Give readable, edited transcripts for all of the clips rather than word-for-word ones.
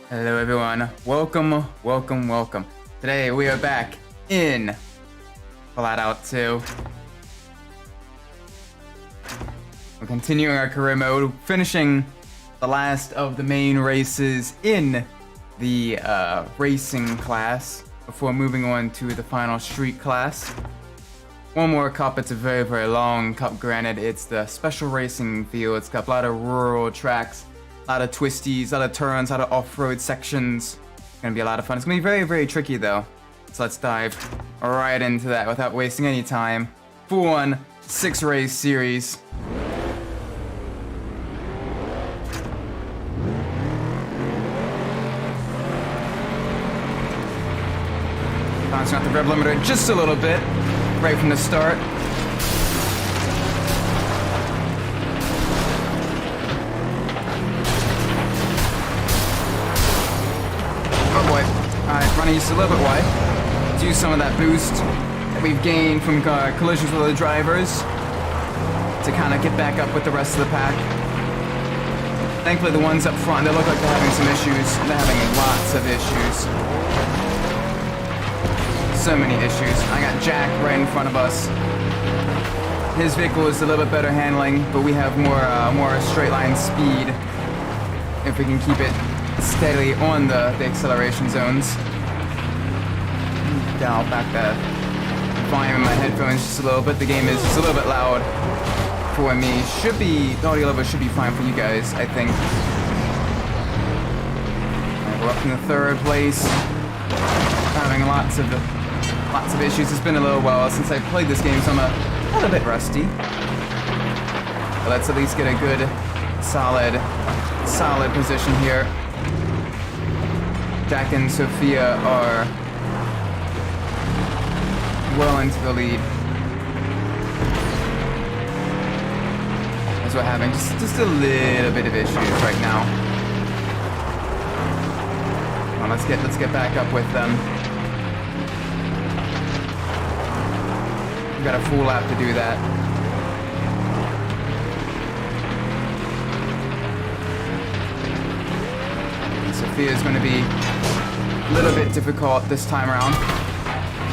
Hello everyone, welcome. Today we are back in FlatOut 2. We're continuing our career mode, finishing the last of the main races in the racing class before moving on to the final street class. One more cup. It's a very long cup, granted. It's the special racing field. It's got a lot of rural tracks, a lot of twisties, a lot of turns, a lot of off-road sections. It's gonna be a lot of fun. It's gonna be very tricky though. So let's dive right into that without wasting any time. Full on 6-race series. Bouncing out the rev limiter just a little bit, right from the start. Oh boy. Alright, running just a little bit wide. Let's use some of that boost that we've gained from collisions with other drivers to kind of get back up with the rest of the pack. Thankfully the ones up front, they look like they're having some issues. They're having lots of issues. So many issues. I got Jack right in front of us. His vehicle is a little bit better handling, but we have more straight line speed if we can keep it steadily on the acceleration zones. Dial back the volume in my headphones just a little bit. The game is just a little bit loud for me. The audio level should be fine for you guys, I think. Right, we're up in the 3rd place. Having lots of issues. It's been a little while since I played this game, so I'm a little bit rusty. But let's at least get a good, solid position here. Jack and Sophia are well into the lead. As we're having just a little bit of issues right now. Well, let's get back up with them. We've got a full lap to do that. And Sophia's going to be a little bit difficult this time around,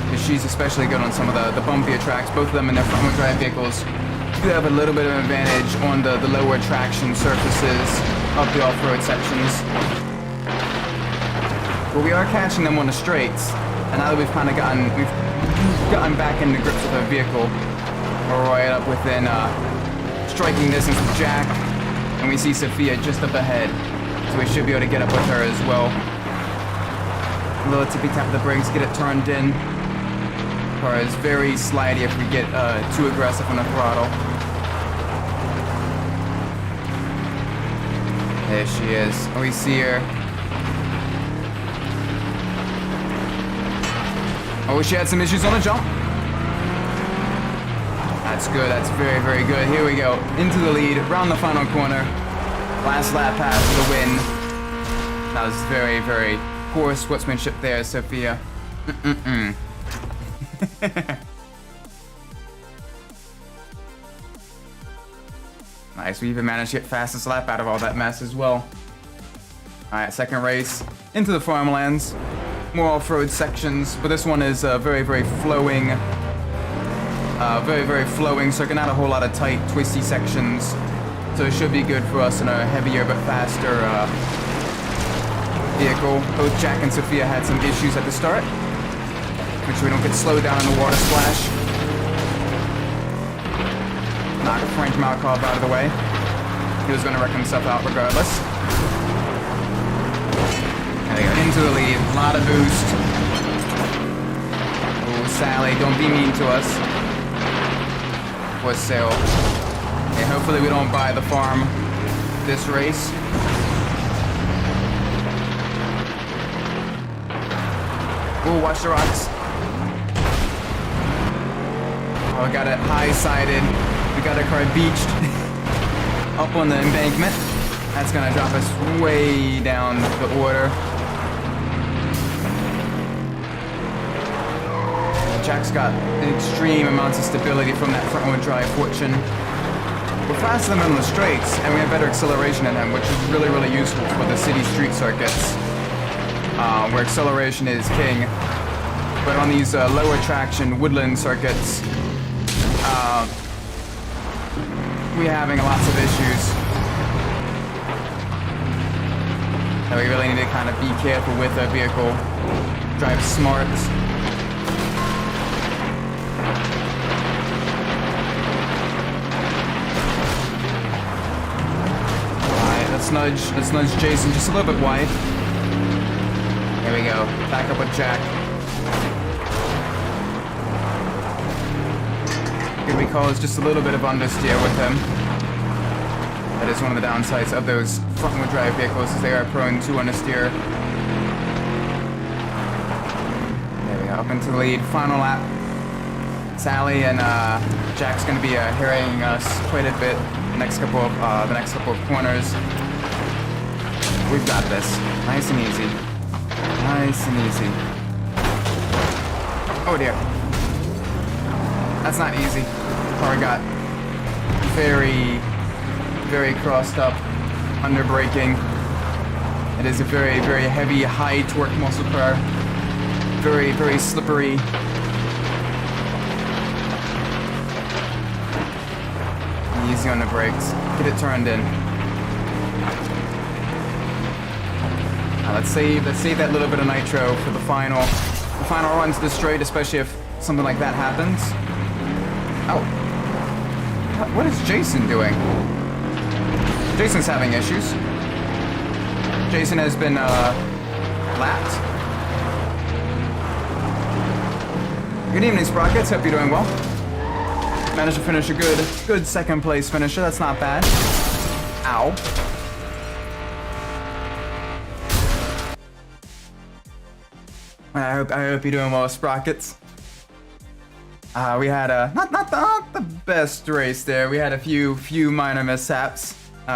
because she's especially good on some of the bumpier tracks. Both of them in their front-wheel drive vehicles do have a little bit of an advantage on the lower traction surfaces of the off-road sections. But we are catching them on the straights, and now that we've kind of gotten back into grips with our vehicle, we're right up within striking distance with Jack, and we see Sophia just up ahead, so we should be able to get up with her as well. A little tippy tap of the brakes, get it turned in. Car is very slidey if we get too aggressive on the throttle. There she is. Oh, we see her. Oh, she had some issues on the jump. That's good. That's very good. Here we go. Into the lead. Around the final corner. Last lap pass for the win. That was very poor sportsmanship there, Sophia. Nice. We even managed to get fastest lap out of all that mess as well. Alright, 2nd race. Into the farmlands. More off-road sections, but this one is very flowing. Very flowing, so not a whole lot of tight, twisty sections. So it should be good for us in a heavier but faster vehicle. Both Jack and Sophia had some issues at the start. Make sure we don't get slowed down in the water splash. Knock Frank Malkov out of the way. He was going to wreck himself out regardless. There we go, into the lead. A lot of boost. Oh, Sally, don't be mean to us. Poor Sale. Okay, hopefully we don't buy the farm this race. Oh, watch the rocks. Oh, we got it high-sided. We got our car beached up on the embankment. That's gonna drop us way down the order. Jack's got extreme amounts of stability from that front-wheel drive fortune. We're faster than him on the straights, and we have better acceleration in him, which is really useful for the city street circuits. where acceleration is king. But on these lower traction woodland circuits, we're having lots of issues. So we really need to kind of be careful with the vehicle. Drive smart. Alright, let's nudge Jason just a little bit wide. There we go. Back up with Jack. Good recall is just a little bit of understeer with him. That is one of the downsides of those front-wheel drive vehicles, is they are prone to understeer. There we go, up into the lead. Final lap. Sally and Jack's going to be harrying us quite a bit the next couple of corners. We've got this. Nice and easy. Nice and easy. Oh dear. That's not easy. Car got very, very crossed up, under braking. It is a very, very heavy, high torque muscle car. Very, very slippery. Easy on the brakes. Get it turned in. Let's save that little bit of nitro for the final run to the straight, especially if something like that happens. Oh. What is Jason doing? Jason's having issues. Jason has been lapped. Good evening, Sprockets. Hope you're doing well. Managed to finish a good second place finisher. That's not bad. Ow. I hope you're doing well, Sprockets. We had not the best race there. We had a few minor mishaps.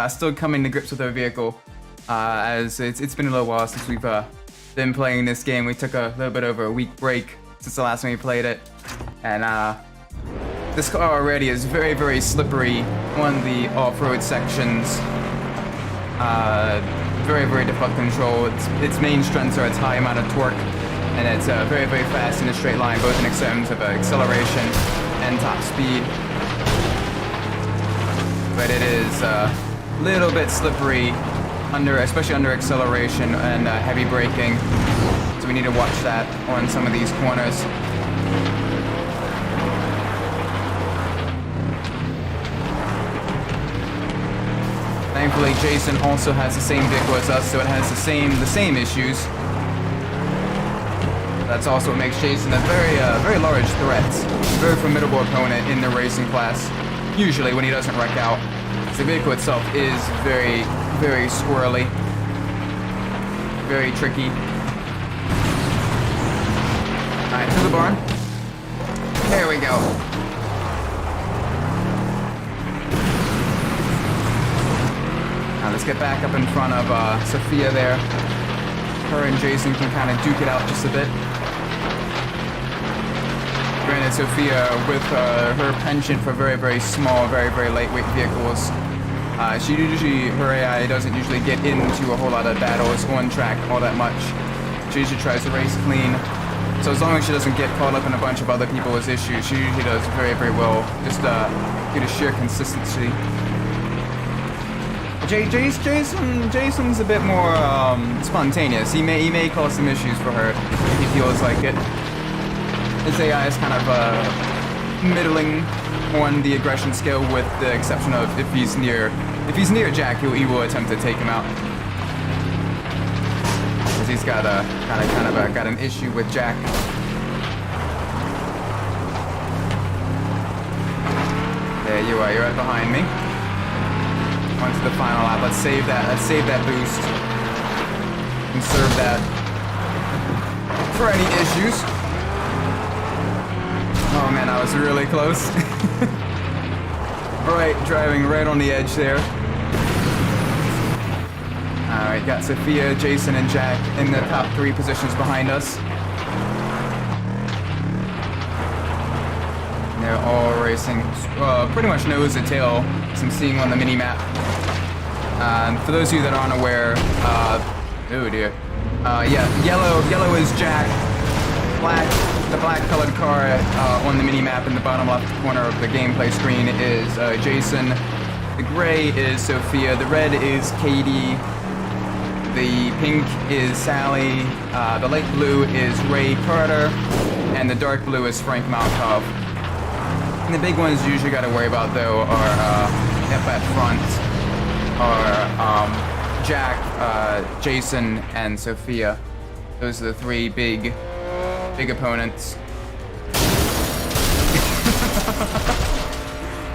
Still coming to grips with our vehicle, as it's been a little while since we've been playing this game. We took a little bit over a week break since the last time we played it, and this car already is very, very slippery on the off-road sections. Very, very difficult to control. Its main strengths are its high amount of torque, and it's very, very fast in a straight line, both in terms of acceleration and top speed. But it is a little bit slippery, especially under acceleration and heavy braking. So we need to watch that on some of these corners. Thankfully, Jason also has the same vehicle as us, so it has the same issues. That's also what makes Jason a very large threat, very formidable opponent in the racing class. Usually, when he doesn't wreck out, the vehicle itself is very, very squirrely, very tricky. All right, to the barn. There we go. Now let's get back up in front of Sophia there. Her and Jason can kind of duke it out just a bit. Granted, Sophia, with her penchant for very, very small, very, very lightweight vehicles, her AI doesn't usually get into a whole lot of battles on track all that much. She usually tries to race clean. So as long as she doesn't get caught up in a bunch of other people's issues, she usually does very, very well. Just due to sheer consistency. Jason's a bit more spontaneous. He may cause some issues for her if he feels like it. His AI is kind of middling on the aggression scale, with the exception of if he's near Jack, he will attempt to take him out. Because he's got got an issue with Jack. There you are. You're right behind me. On to the final lap. Let's save that boost. Conserve that for any issues. Oh man, I was really close. Right, driving right on the edge there. Alright, got Sophia, Jason, and Jack in the top 3 positions behind us. They're all racing pretty much nose to tail, as I'm seeing on the mini-map. For those of you that aren't aware, oh dear. Yeah, yellow is Jack. The black colored car on the mini-map in the bottom left corner of the gameplay screen is Jason. The gray is Sophia. The red is Katie. The pink is Sally. The light blue is Ray Carter. And the dark blue is Frank Malkov. And the big ones you usually got to worry about, though, are up at front are Jack, Jason, and Sophia. Those are the three big opponents.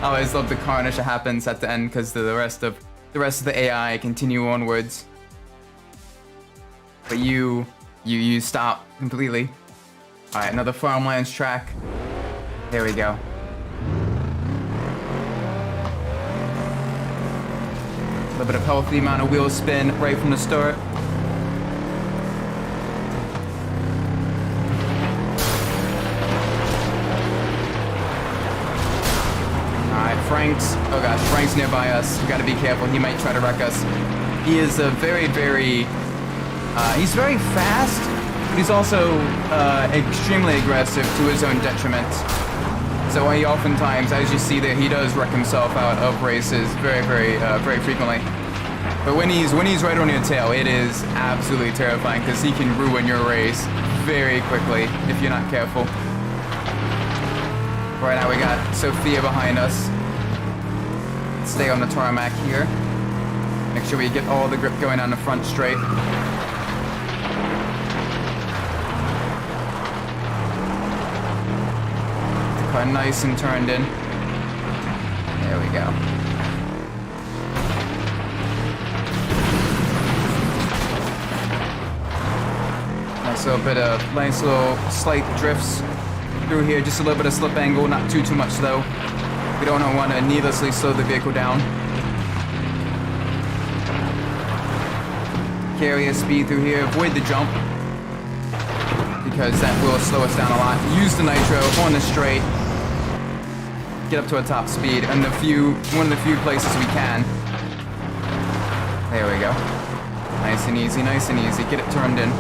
I always love the carnage that happens at the end because the rest of the AI continue onwards. But you stop completely. All right, another farmlands track. There we go. A little bit of healthy amount of wheel spin right from the start. Frank's nearby us. We gotta be careful. He might try to wreck us. He is a very, he's very fast, but he's also extremely aggressive to his own detriment. So he oftentimes, as you see there, he does wreck himself out of races very frequently. But when he's right on your tail, it is absolutely terrifying because he can ruin your race very quickly if you're not careful. Right now we got Sophia behind us. Stay on the tarmac here. Make sure we get all the grip going on the front straight. The car nice and turned in. There we go. Nice little slight drifts through here. Just a little bit of slip angle, not too much though. We don't want to needlessly slow the vehicle down. Carry a speed through here, avoid the jump, because that will slow us down a lot. Use the nitro on the straight. Get up to a top speed, and one of the few places we can. There we go. Nice and easy, nice and easy. Get it turned in.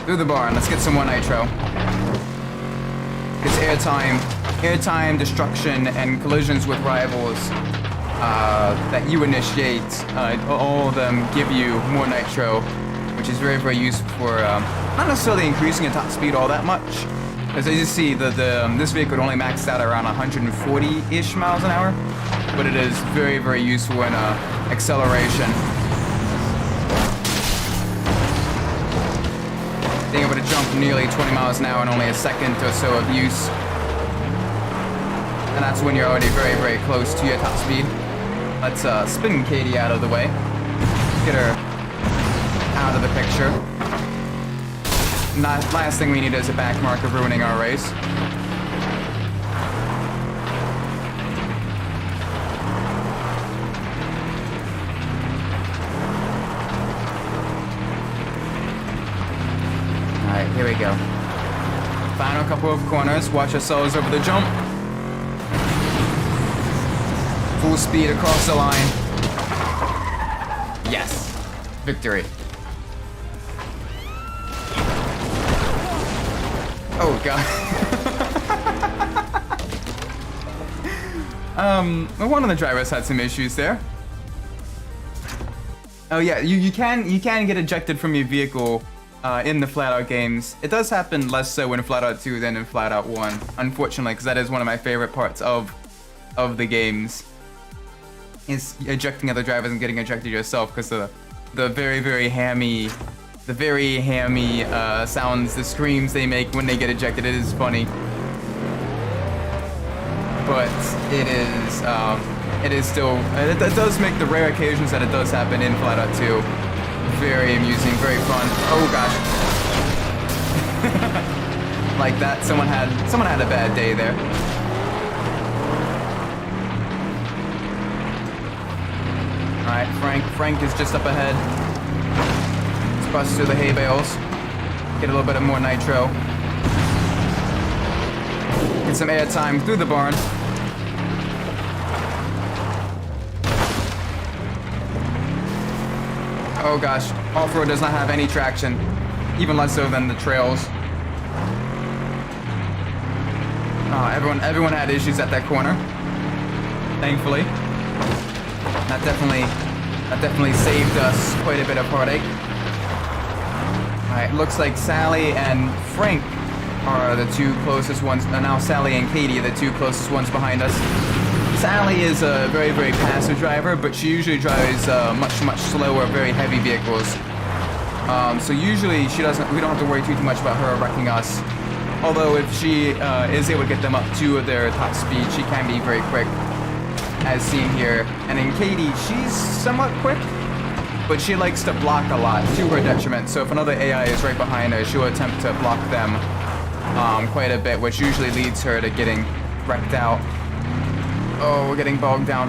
Through the barn, let's get some more nitro. It's airtime, destruction, and collisions with rivals that you initiate. All of them give you more nitro, which is very useful for not necessarily increasing your top speed all that much. Because as you see, this vehicle only maxed out around 140-ish miles an hour, but it is very useful in acceleration. Being able to jump nearly 20 miles an hour in only a second or so of use. And that's when you're already very close to your top speed. Let's spin Katie out of the way. Get her out of the picture. Last thing we need is a back mark of ruining our race. Alright, here we go. Final couple of corners. Watch ourselves over the jump. Full speed across the line. Yes. Victory. Oh god. One of the drivers had some issues there. Oh yeah, you can get ejected from your vehicle in the FlatOut games. It does happen less so in FlatOut 2 than in FlatOut 1, unfortunately, because that is one of my favorite parts of the games. Is ejecting other drivers and getting ejected yourself, because the very hammy sounds, the screams they make when they get ejected. It is funny, but it is still, it does make the rare occasions that it does happen in FlatOut 2 very amusing, very fun. Oh gosh. Like that, someone had a bad day there. Alright, Frank is just up ahead. Let's bust through the hay bales. Get a little bit of more nitro. Get some air time through the barn. Oh gosh, off-road does not have any traction, even less so than the trails. Everyone had issues at that corner, thankfully. That definitely saved us quite a bit of heartache. Alright, looks like Sally and Frank are the two closest ones. Now Sally and Katie are the two closest ones behind us. Sally is a very, very passive driver, but she usually drives much slower, very heavy vehicles. So usually we don't have to worry too much about her wrecking us. Although if she is able to get them up to their top speed, she can be very quick, as seen here. And in Katie, she's somewhat quick, but she likes to block a lot to her detriment. So if another AI is right behind her, she'll attempt to block them quite a bit, which usually leads her to getting wrecked out. Oh, we're getting bogged down.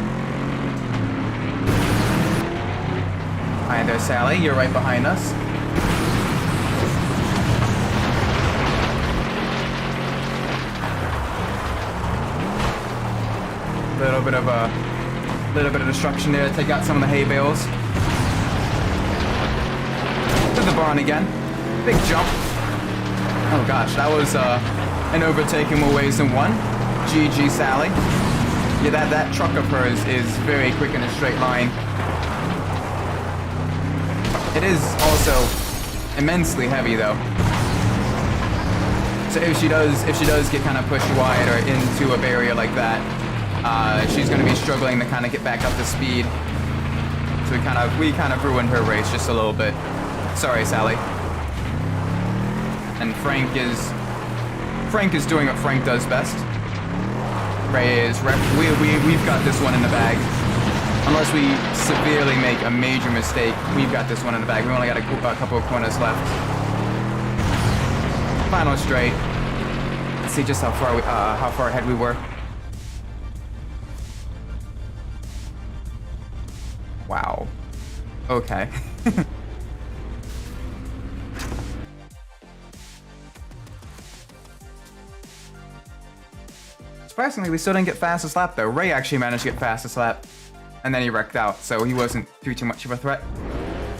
Hi there, Sally. You're right behind us. Little bit of destruction there to take out some of the hay bales. To the barn again. Big jump. Oh gosh, that was an overtake in more ways than one. GG, Sally. Yeah, that truck of hers is very quick in a straight line. It is also immensely heavy though. So if she does get kind of pushed wide or into a barrier like that, she's going to be struggling to kind of get back up to speed. So we kind of ruined her race just a little bit. Sorry, Sally. And Frank is doing what Frank does best. Ray is we've got this one in the bag. Unless we severely make a major mistake, we've got this one in the bag. We only got a couple of corners left. Final straight. Let's see just how far ahead we were. Wow. Okay. Surprisingly, we still didn't get fastest lap though. Ray actually managed to get fastest lap, and then he wrecked out, so he wasn't too much of a threat.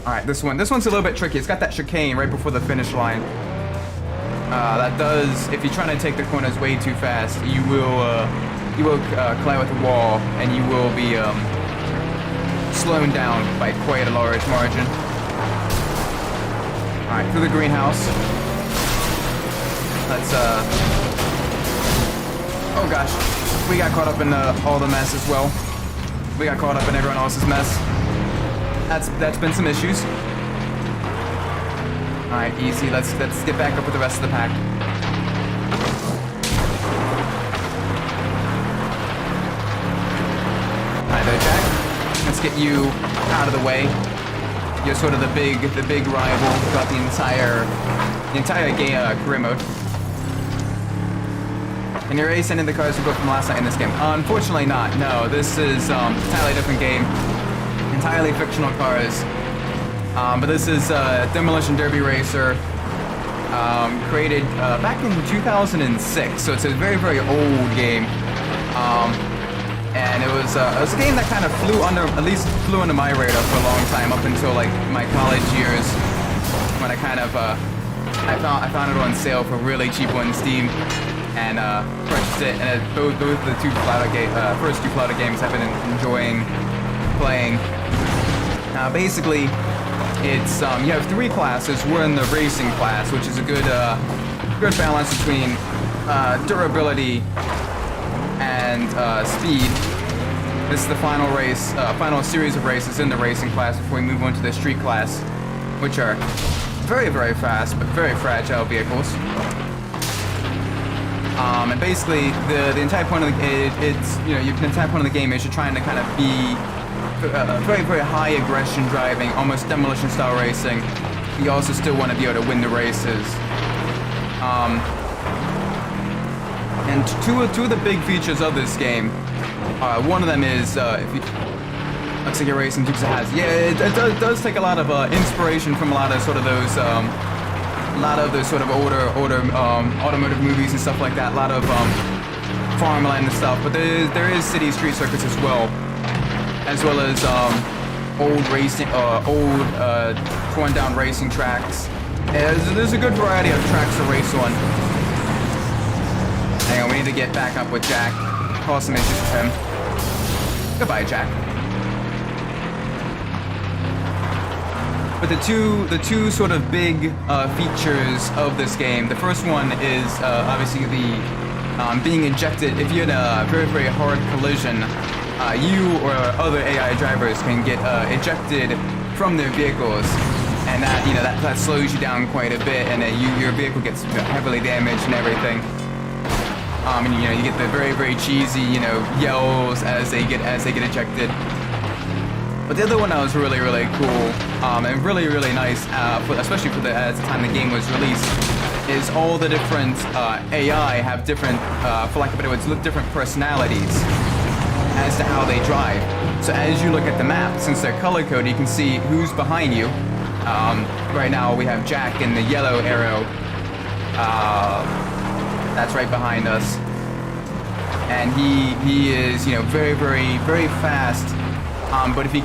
All right, this one's a little bit tricky. It's got that chicane right before the finish line. That does, if you're trying to take the corners way too fast, you will collide with the wall, and you will be slowing down by quite a large margin. All right, through the greenhouse. Let's oh gosh, we got caught up in all the mess as well. We got caught up in everyone else's mess. That's been some issues. All right, easy. Let's get back up with the rest of the pack. Hi there, Jack. Let's get you out of the way. You're sort of the big rival throughout the entire career mode. Can you race any of the cars we got from last night in this game? Unfortunately not. No, this is an entirely different game. Entirely fictional cars. But this is Demolition Derby Racer, created back in 2006, so it's a very, very old game. And it was a game that kind of flew under my radar for a long time, up until like my college years, when I kind of I found it on sale for really cheap on Steam, and purchased it. And both the first two FlatOut games I've been enjoying playing. Basically, it's you have three classes. We're in the racing class, which is a good balance between durability and speed. This is the final race, final series of races in the racing class before we move on to the street class, which are very, very fast but very fragile vehicles. And basically, the entire point of the entire point of the game is you're trying to kind of be very, very high aggression driving, almost demolition style racing. You also still want to be able to win the races. And two of the big features of this game, one of them is if you looks like you're racing Dukes of Hazzard. Yeah, it does take a lot of inspiration from a lot of those sort of older automotive movies and stuff like that. A lot of farmland and stuff. But there is city street circuits as well as old racing, torn down racing tracks. There's a good variety of tracks to race on. Hang on, we need to get back up with Jack. Cause some issues with him. Goodbye, Jack. But the two sort of big features of this game. The first one is obviously the being ejected. If you're in a very, very hard collision, you or other AI drivers can get ejected from their vehicles, and that slows you down quite a bit, and your vehicle gets heavily damaged and everything. And you get the very, very cheesy yells as they get ejected. But the other one that was really, really cool and really, really nice, especially at the time the game was released, is all the different AI have different, for lack of better words, different personalities as to how they drive. So as you look at the map, since they're color-coded, you can see who's behind you. Right now we have Jack in the yellow arrow. That's right behind us. And he is, very, very, very fast. But if he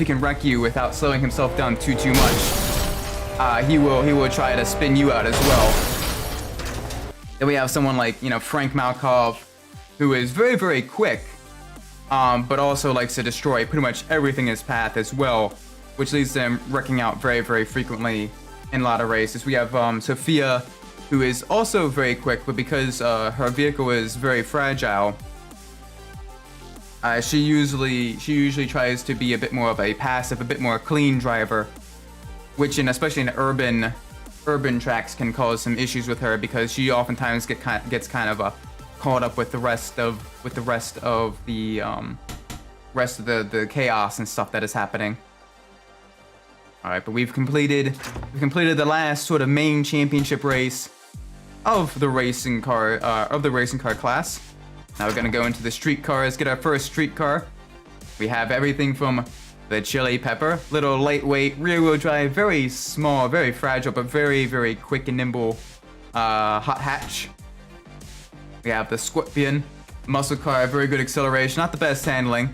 can wreck you without slowing himself down too much, he will try to spin you out as well. Then we have someone like Frank Malkov, who is very, very quick, but also likes to destroy pretty much everything in his path as well, which leads to him wrecking out very, very frequently in a lot of races. We have Sophia, who is also very quick, but because her vehicle is very fragile. She usually tries to be a bit more of a passive, a bit more clean driver, which especially in urban tracks can cause some issues with her, because she oftentimes gets kind of caught up with the rest of the chaos and stuff that is happening. All right, but we've completed the last sort of main championship race of the racing car class. Now we're gonna go into the street cars, get our first street car. We have everything from the Chili Pepper, little lightweight, rear-wheel drive, very small, very fragile, but very, very quick and nimble hot hatch. We have the Scorpion, muscle car, very good acceleration, not the best handling.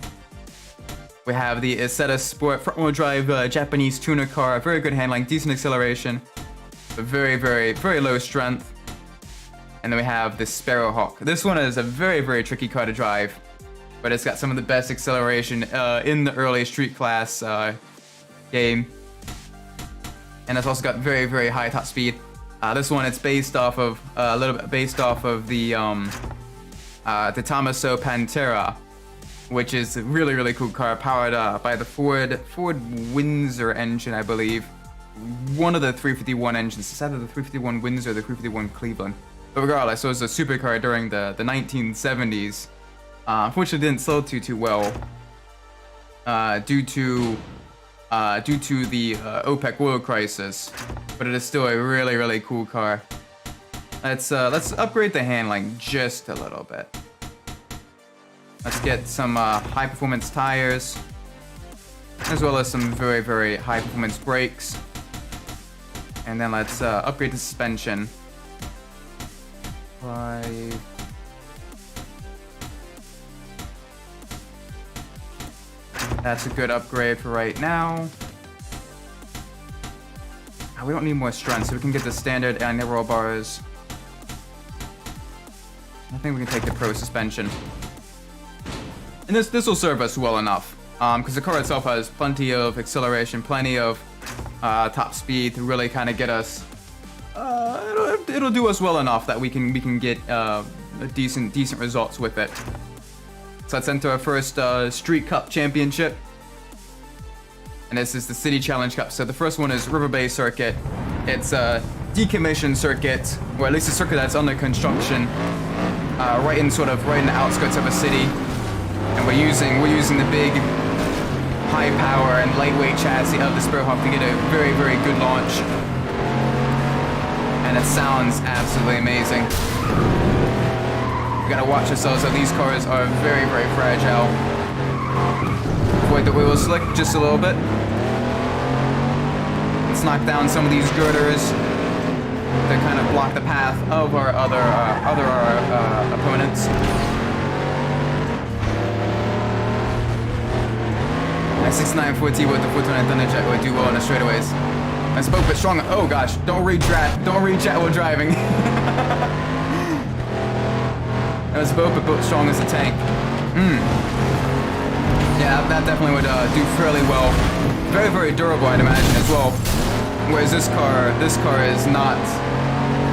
We have the Isetta Sport, front-wheel drive Japanese tuner car, very good handling, decent acceleration, but very, very, very low strength. And then we have the Sparrowhawk. This one is a very, very tricky car to drive, but it's got some of the best acceleration in the early street class game. And it's also got very, very high top speed. This one, it's based off of a little bit based off of the Tommaso Pantera, which is a really, really cool car, powered by the Ford Windsor engine, I believe. One of the 351 engines. It's either the 351 Windsor or the 351 Cleveland. But regardless, it was a supercar during the 1970s. Unfortunately, didn't sell too well due to the OPEC oil crisis. But it is still a really, really cool car. Let's upgrade the handling just a little bit. Let's get some high performance tires, as well as some very, very high performance brakes. And then let's upgrade the suspension. That's a good upgrade for right now. We don't need more strength, so we can get the standard anti-roll bars. I think we can take the Pro suspension. And this will serve us well enough, because the car itself has plenty of acceleration, plenty of top speed to really kind of get us. It'll do us well enough that we can get decent results with it. So let's enter our first Street Cup Championship. And this is the City Challenge Cup. So the first one is River Bay Circuit. It's a decommissioned circuit, or at least a circuit that's under construction, right in the outskirts of a city. And we're using the big, high power and lightweight chassis of the Sparrowhawk to get a very, very good launch. And it sounds absolutely amazing. We gotta watch ourselves, these cars are very, very fragile. Avoid the wheel slick just a little bit. Let's knock down some of these girders to kind of block the path of our other opponents. I 6940 with the 429 Thunderjet would do well on the straightaways. Let's both bit stronger. Oh gosh, don't reach at while driving. Let's both bit strong as a tank. Yeah, that definitely would do fairly well. Very, very durable, I'd imagine, as well. Whereas this car is not.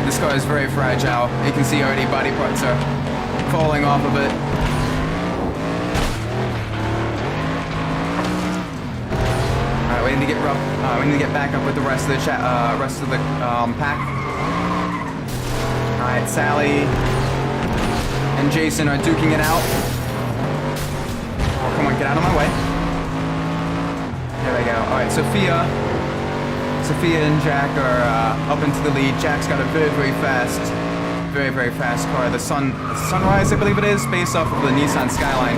This car is very fragile. You can see already body parts are falling off of it. Alright, we need to get rough. We need to get back up with the rest of the pack. Alright, Sally and Jason are duking it out. Oh, come on, get out of my way. There we go. Alright, Sophia and Jack are up into the lead. Jack's got a very, very fast car. The Sunrise, I believe it is, based off of the Nissan Skyline.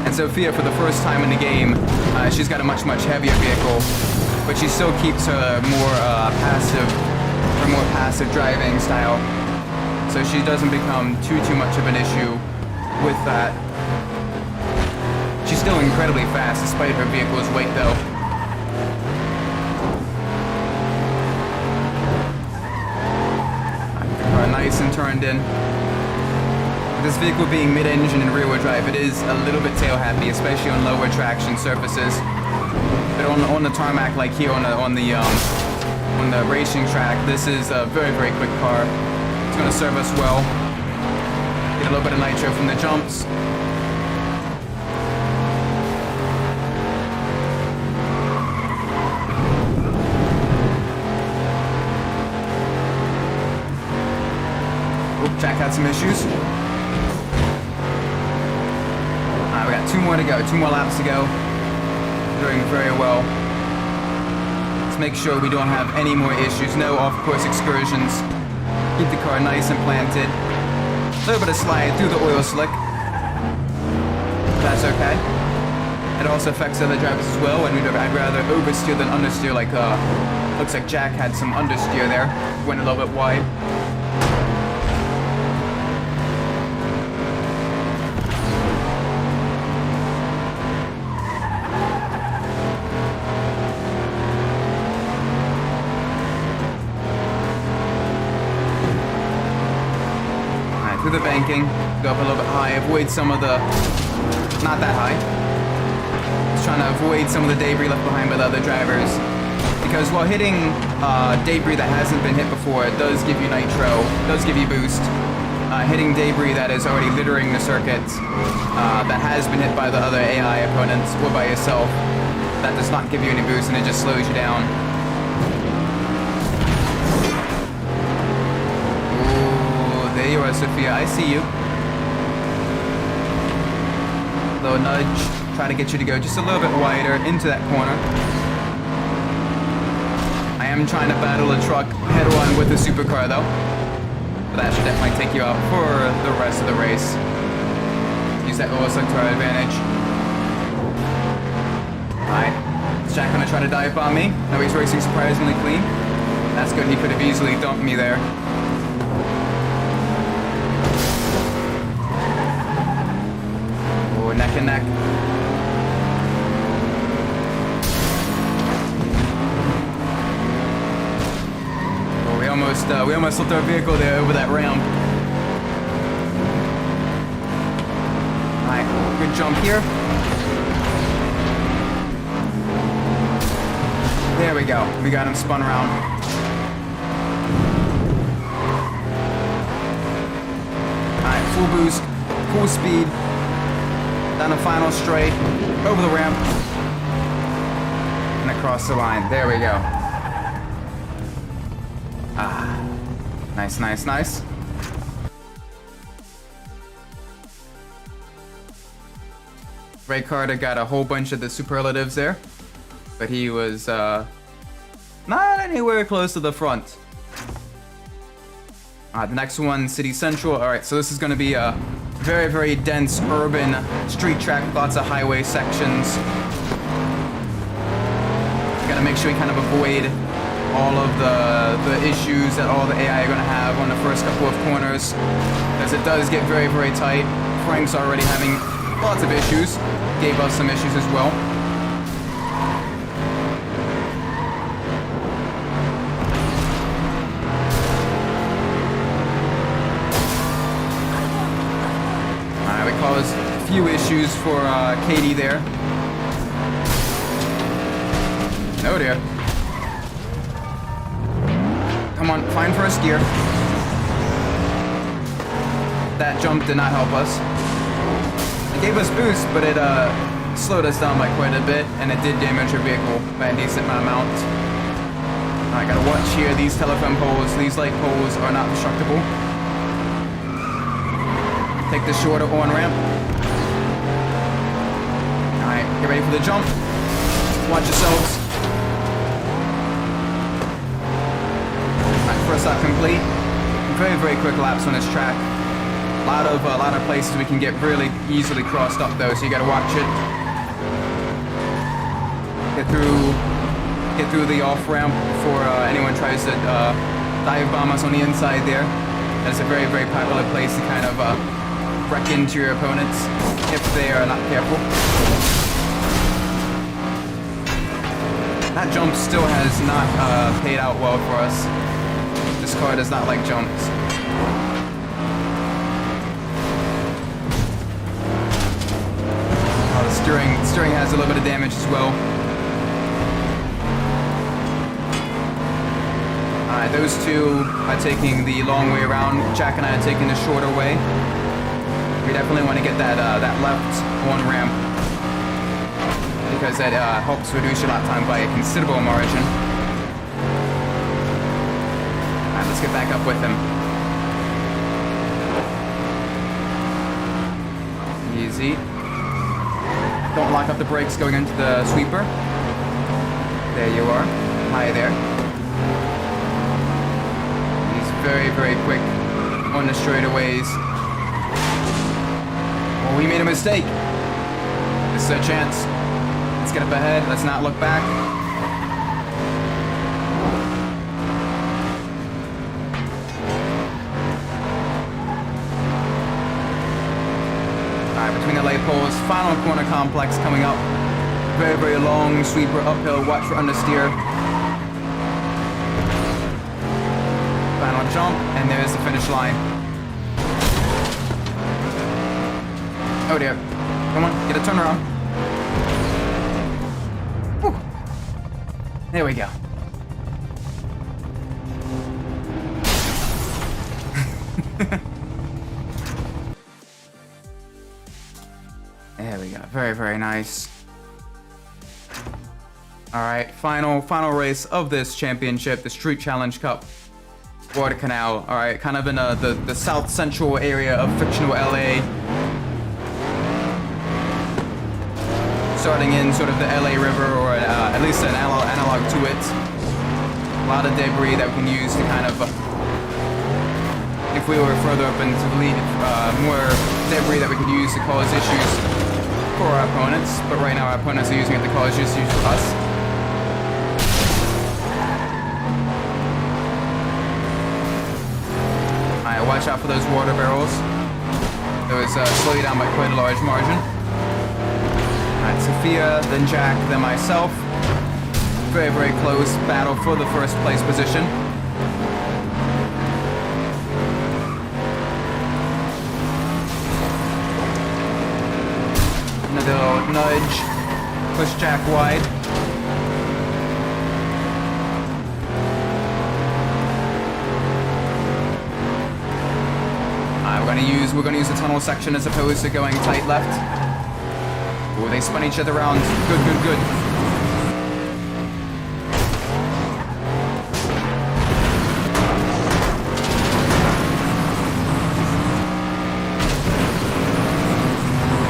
And Sophia, for the first time in the game, she's got a much, much heavier vehicle, but she still keeps her more passive driving style. So she doesn't become too much of an issue with that. She's still incredibly fast despite her vehicle's weight, though. Nice and turned in. This vehicle being mid-engine and rear-wheel drive, it is a little bit tail-happy, especially on lower traction surfaces. But on the tarmac, like here on the racing track, this is a very, very quick car. It's going to serve us well. Get a little bit of nitro from the jumps. Jack had some issues. Alright, we got 2 more to go. 2 more laps to go. Doing very well. Let's make sure we don't have any more issues. No off-course excursions. Keep the car nice and planted. A little bit of slide through the oil slick. That's okay. It also affects other drivers as well, and I'd rather oversteer than understeer. Like, looks like Jack had some understeer there. Went a little bit wide. Through the banking, go up a little bit high, avoid some of the, not that high. Just trying to avoid some of the debris left behind by the other drivers. Because while hitting debris that hasn't been hit before, it does give you nitro, does give you boost. Hitting debris that is already littering the circuit, that has been hit by the other AI opponents or by yourself, that does not give you any boost and it just slows you down. There you are, Sophia. I see you. Little nudge. Try to get you to go just a little bit wider into that corner. I am trying to battle a truck head-on with a supercar, though. But that should definitely take you out for the rest of the race. Use that oil slick to our advantage. Alright. Is Jack gonna try to dive bomb me? No, he's racing surprisingly clean. That's good. He could have easily dumped me there. Neck and neck. Oh, we almost slipped our vehicle there over that ramp. Alright, good jump here. There we go. We got him spun around. Alright, full boost, full speed. Down the final straight, over the ramp, and across the line. There we go. Ah, nice, nice, nice. Ray Carter got a whole bunch of the superlatives there, but he was not anywhere close to the front. The next one, City Central. All right, so this is going to be a very, very dense urban street track with lots of highway sections. You gotta make sure you kind of avoid all of the issues that all the AI are gonna have on the first couple of corners, as it does get very, very tight. Frank's already having lots of issues. Gave us some issues as well. few issues for Katie there. Oh dear. Come on, find first gear. That jump did not help us. It gave us boost, but it slowed us down by quite a bit, and it did damage our vehicle by a decent amount. I gotta watch here. These telephone poles, these light poles are not destructible. Take the shorter on-ramp. Alright, get ready for the jump. Watch yourselves. Alright, first lap complete. Very, very quick laps on this track. A lot of places we can get really easily crossed up though, so you gotta watch it. Get through the off-ramp before anyone tries to dive bomb us on the inside there. That's a very, very popular place to kind of wreck into your opponents if they are not careful. That jump still has not paid out well for us. This car does not like jumps. Oh, the steering has a little bit of damage as well. Those two are taking the long way around. Jack and I are taking the shorter way. We definitely want to get that left on-ramp because that helps reduce your lap time by a considerable margin. Alright, let's get back up with him. Easy. Don't lock up the brakes going into the sweeper. There you are. Hi there. Very, very quick on the straightaways. Well, we made a mistake. This is a chance. Let's get up ahead. Let's not look back. Alright, between the light poles, final corner complex coming up. Very, very long sweeper uphill. Watch for understeer. Final jump, and there's the finish line. Oh dear. Come on, get a turnaround. Whew. There we go. There we go. Very, very nice. Alright, final race of this championship, the Street Challenge Cup. Guadalcanal, alright, kind of in the south central area of fictional LA. Starting in sort of the LA River, or at least an analog to it. A lot of debris that we can use to kind of, if we were further up into the lead, more debris that we could use to cause issues for our opponents. But right now our opponents are using it to cause issues for us. Watch out for those water barrels. Those slow you down by quite a large margin. Alright, Sophia, then Jack, then myself. Very, very close battle for the first place position. Another little nudge. Push Jack wide. We're gonna use the tunnel section as opposed to going tight left. Oh, they spun each other around. Good, good, good.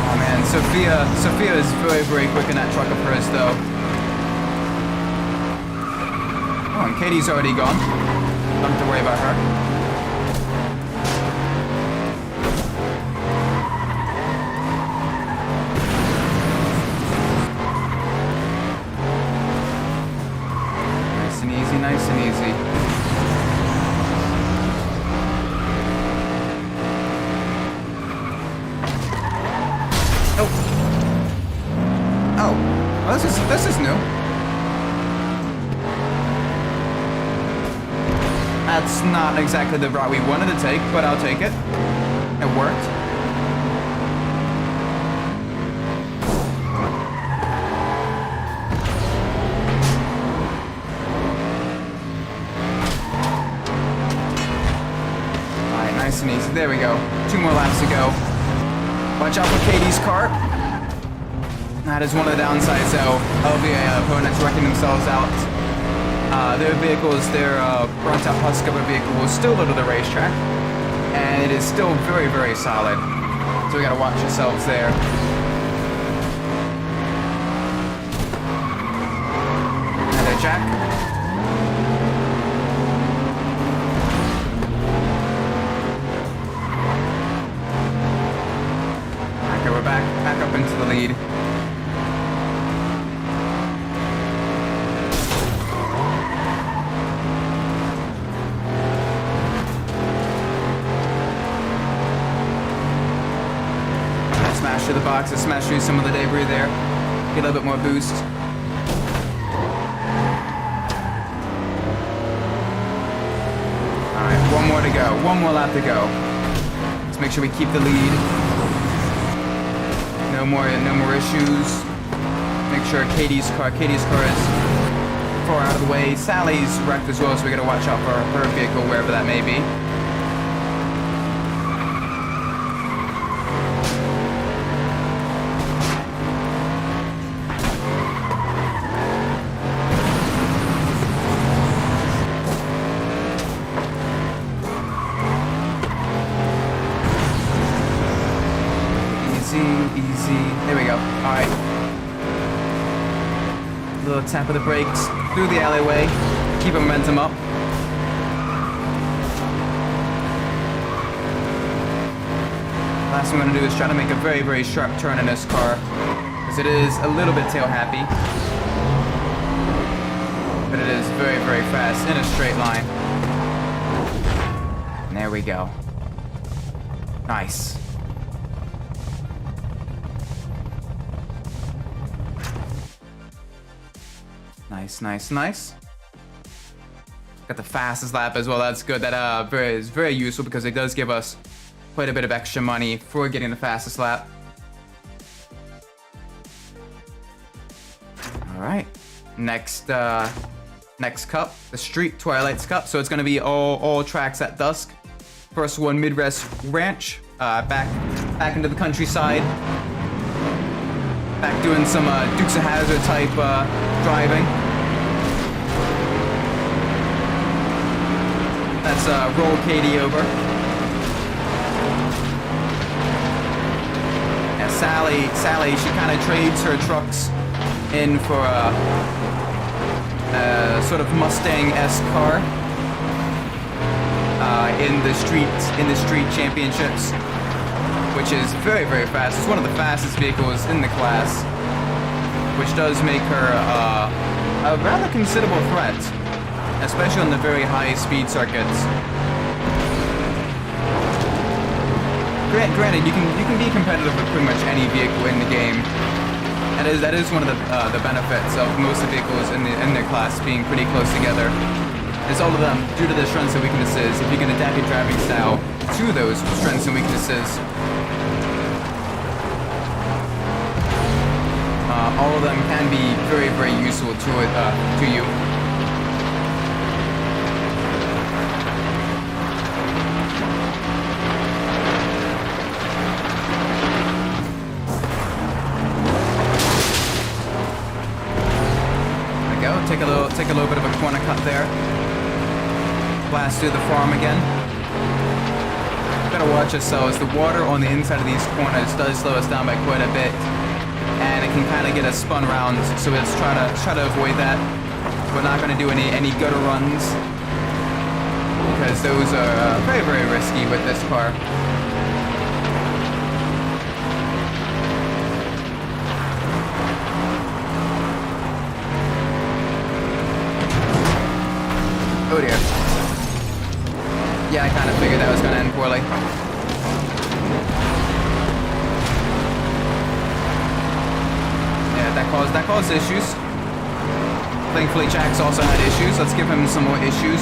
Oh man, Sophia is very, very quick in that truck of hers though. Oh, and Katie's already gone. Don't have to worry about her. Nice and easy. Oh. Oh. Well, this is new. That's not exactly the route we wanted to take, but I'll take it. It worked. There we go. 2 more laps to go. Watch out for Katie's car. That is one of the downsides, though, of the opponents wrecking themselves out. Their vehicles, their burnt-out Husker vehicle will still go to the racetrack, and it is still very, very solid. So we gotta watch ourselves there. Hello, Jack. Okay, we're back up into the lead. Smash through the boxes, smash through some of the debris there. Get a little bit more boost. Alright, 1 more to go. 1 more lap to go. Let's make sure we keep the lead. No more issues. Make sure Katie's car is far out of the way. Sally's wrecked as well, so we gotta watch out for her vehicle, wherever that may be. Easy. There we go. Alright. Little tap of the brakes through the alleyway. Keep momentum up. Last thing I'm going to do is try to make a very, very sharp turn in this car, because it is a little bit tail happy. But it is very, very fast in a straight line. And there we go. Nice. Nice. Got the fastest lap as well. That's good. That is very useful because it does give us quite a bit of extra money for getting the fastest lap. All right. Next cup, the Street Twilight's Cup. So it's going to be all tracks at dusk. First one, Midwest Ranch. Back into the countryside. Back doing some Dukes of Hazzard type driving. That's roll Katie over. Yeah, Sally, she kind of trades her trucks in for a sort of Mustang-esque car in the street championships, which is very, very fast. It's one of the fastest vehicles in the class, which does make her a rather considerable threat, especially on the very high speed circuits. Granted, you can be competitive with pretty much any vehicle in the game. That is one of the benefits of most of the vehicles in their class being pretty close together. Is all of them, due to their strengths and weaknesses, if you can adapt your driving style to those strengths and weaknesses, all of them can be very, very useful to you. There we go. Take a little bit of a corner cut there. Blast through the farm again. Gotta watch ourselves. The water on the inside of these corners does slow us down by quite a bit, and it can kind of get us spun around. So let's try to avoid that. We're not going to do any gutter runs because those are very, very risky with this car. Oh dear. Yeah, I kind of figured that was going to end poorly. Yeah, that caused issues. Thankfully, Jack's also had issues. Let's give him some more issues.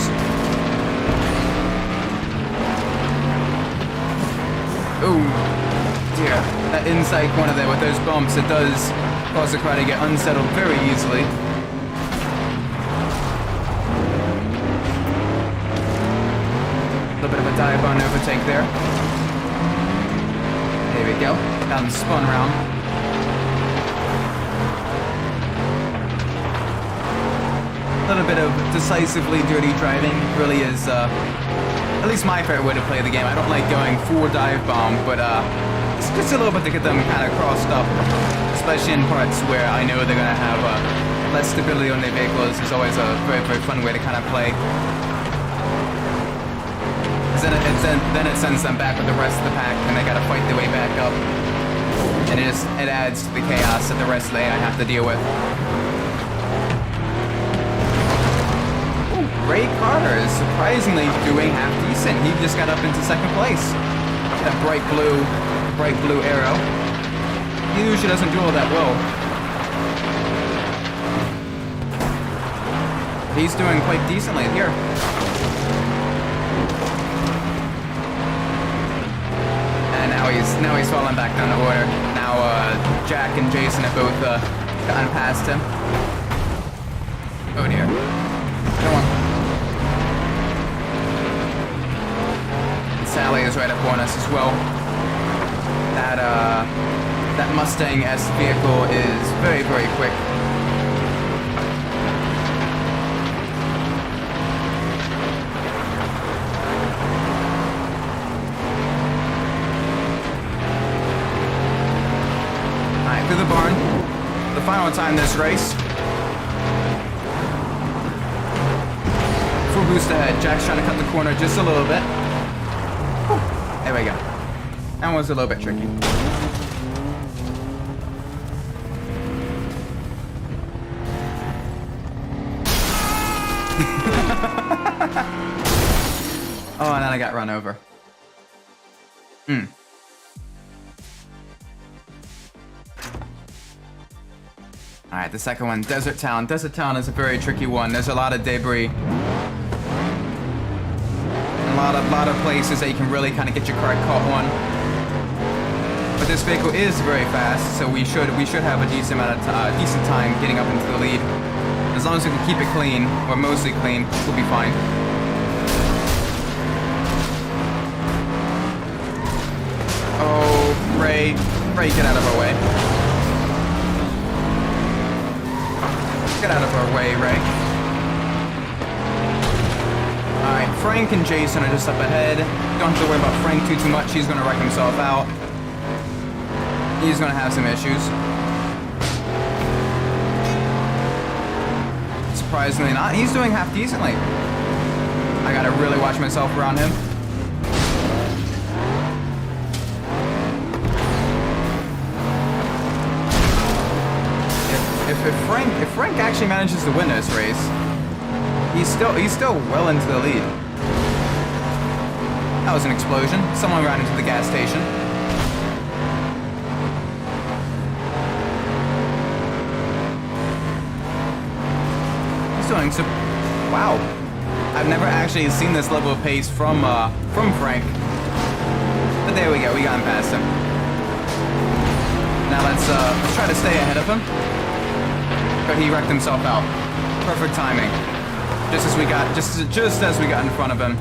Oh, dear. That inside corner there with those bumps, it does cause the car to get unsettled very easily. little bit of a dive on overtake there. There we go. Got him spun around. A little bit of decisively dirty driving really is, at least my favorite way to play the game. I don't like going full dive bomb, but it's just a little bit to get them kind of crossed up, especially in parts where I know they're gonna have less stability on their vehicles. Is always a very, very fun way to kind of play. Then it sends them back with the rest of the pack, and they gotta fight their way back up. And it adds to the chaos that the rest of the AI have to deal with. Ooh, Ray Carter is surprisingly doing half decent. He just got up into second place. That bright blue arrow. He usually doesn't do all that well. He's doing quite decently here. Now he's falling back down the order. Now Jack and Jason have both gotten past him. Oh dear. Come on. And Sally is right up on us as well. That Mustang S vehicle is very, very quick. Through the barn. The final time this race. Full boost ahead. Jack's trying to cut the corner just a little bit. Whew. There we go. That was a little bit tricky. Oh, and then I got run over. Alright, the second one, Desert Town. Desert Town is a very tricky one. There's a lot of debris. A lot of places that you can really kind of get your car caught on. But this vehicle is very fast, so we should have a decent time getting up into the lead. As long as we can keep it clean, or mostly clean, we'll be fine. Oh, Ray, get out of our way. Get out of our way, Ray. Alright, Frank and Jason are just up ahead. Don't have to worry about Frank too much. He's gonna wreck himself out. He's gonna have some issues. Surprisingly not. He's doing half decently. I gotta really watch myself around him. If Frank actually manages to win this race, he's still well into the lead. That was an explosion. Someone ran into the gas station. He's doing so. Wow. I've never actually seen this level of pace from Frank. But there we go. We got him past him. Now let's try to stay ahead of him. But he wrecked himself out. Perfect timing. Just as we got in front of him.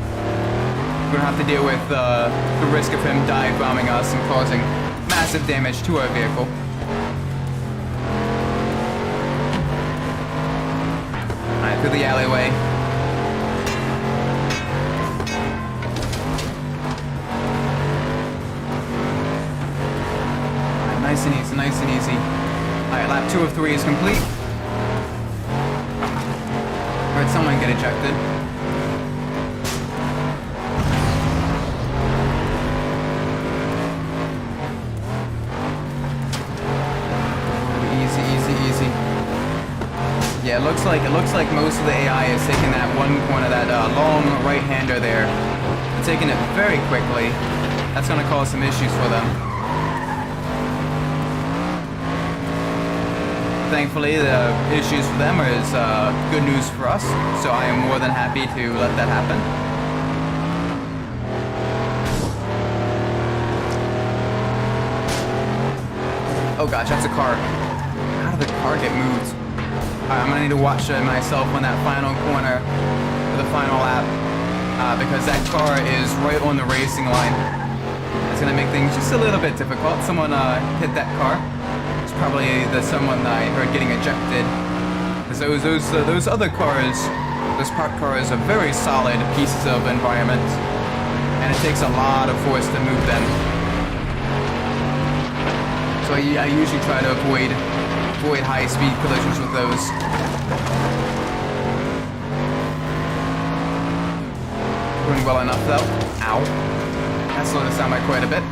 We're gonna have to deal with the risk of him dive bombing us and causing massive damage to our vehicle. Alright, through the alleyway. Alright, nice and easy, nice and easy. Alright, lap 2 of 3 is complete. Alright, someone get ejected. Easy, easy, easy. Yeah, it looks like most of the AI is taking that one corner, that long right-hander there, and taking it very quickly. That's gonna cause some issues for them. Thankfully, the issues for them is good news for us, so I am more than happy to let that happen. Oh gosh, that's a car. How did the car get moved? Alright, I'm gonna need to watch myself on that final corner for the final lap. because that car is right on the racing line. It's gonna make things just a little bit difficult. Someone hit that car. It's probably someone I heard getting ejected. Because those other cars, those parked cars, are very solid pieces of environment, and it takes a lot of force to move them. So I usually try to avoid high-speed collisions with those. Doing well enough though. Ow. That slowed us down by quite a bit.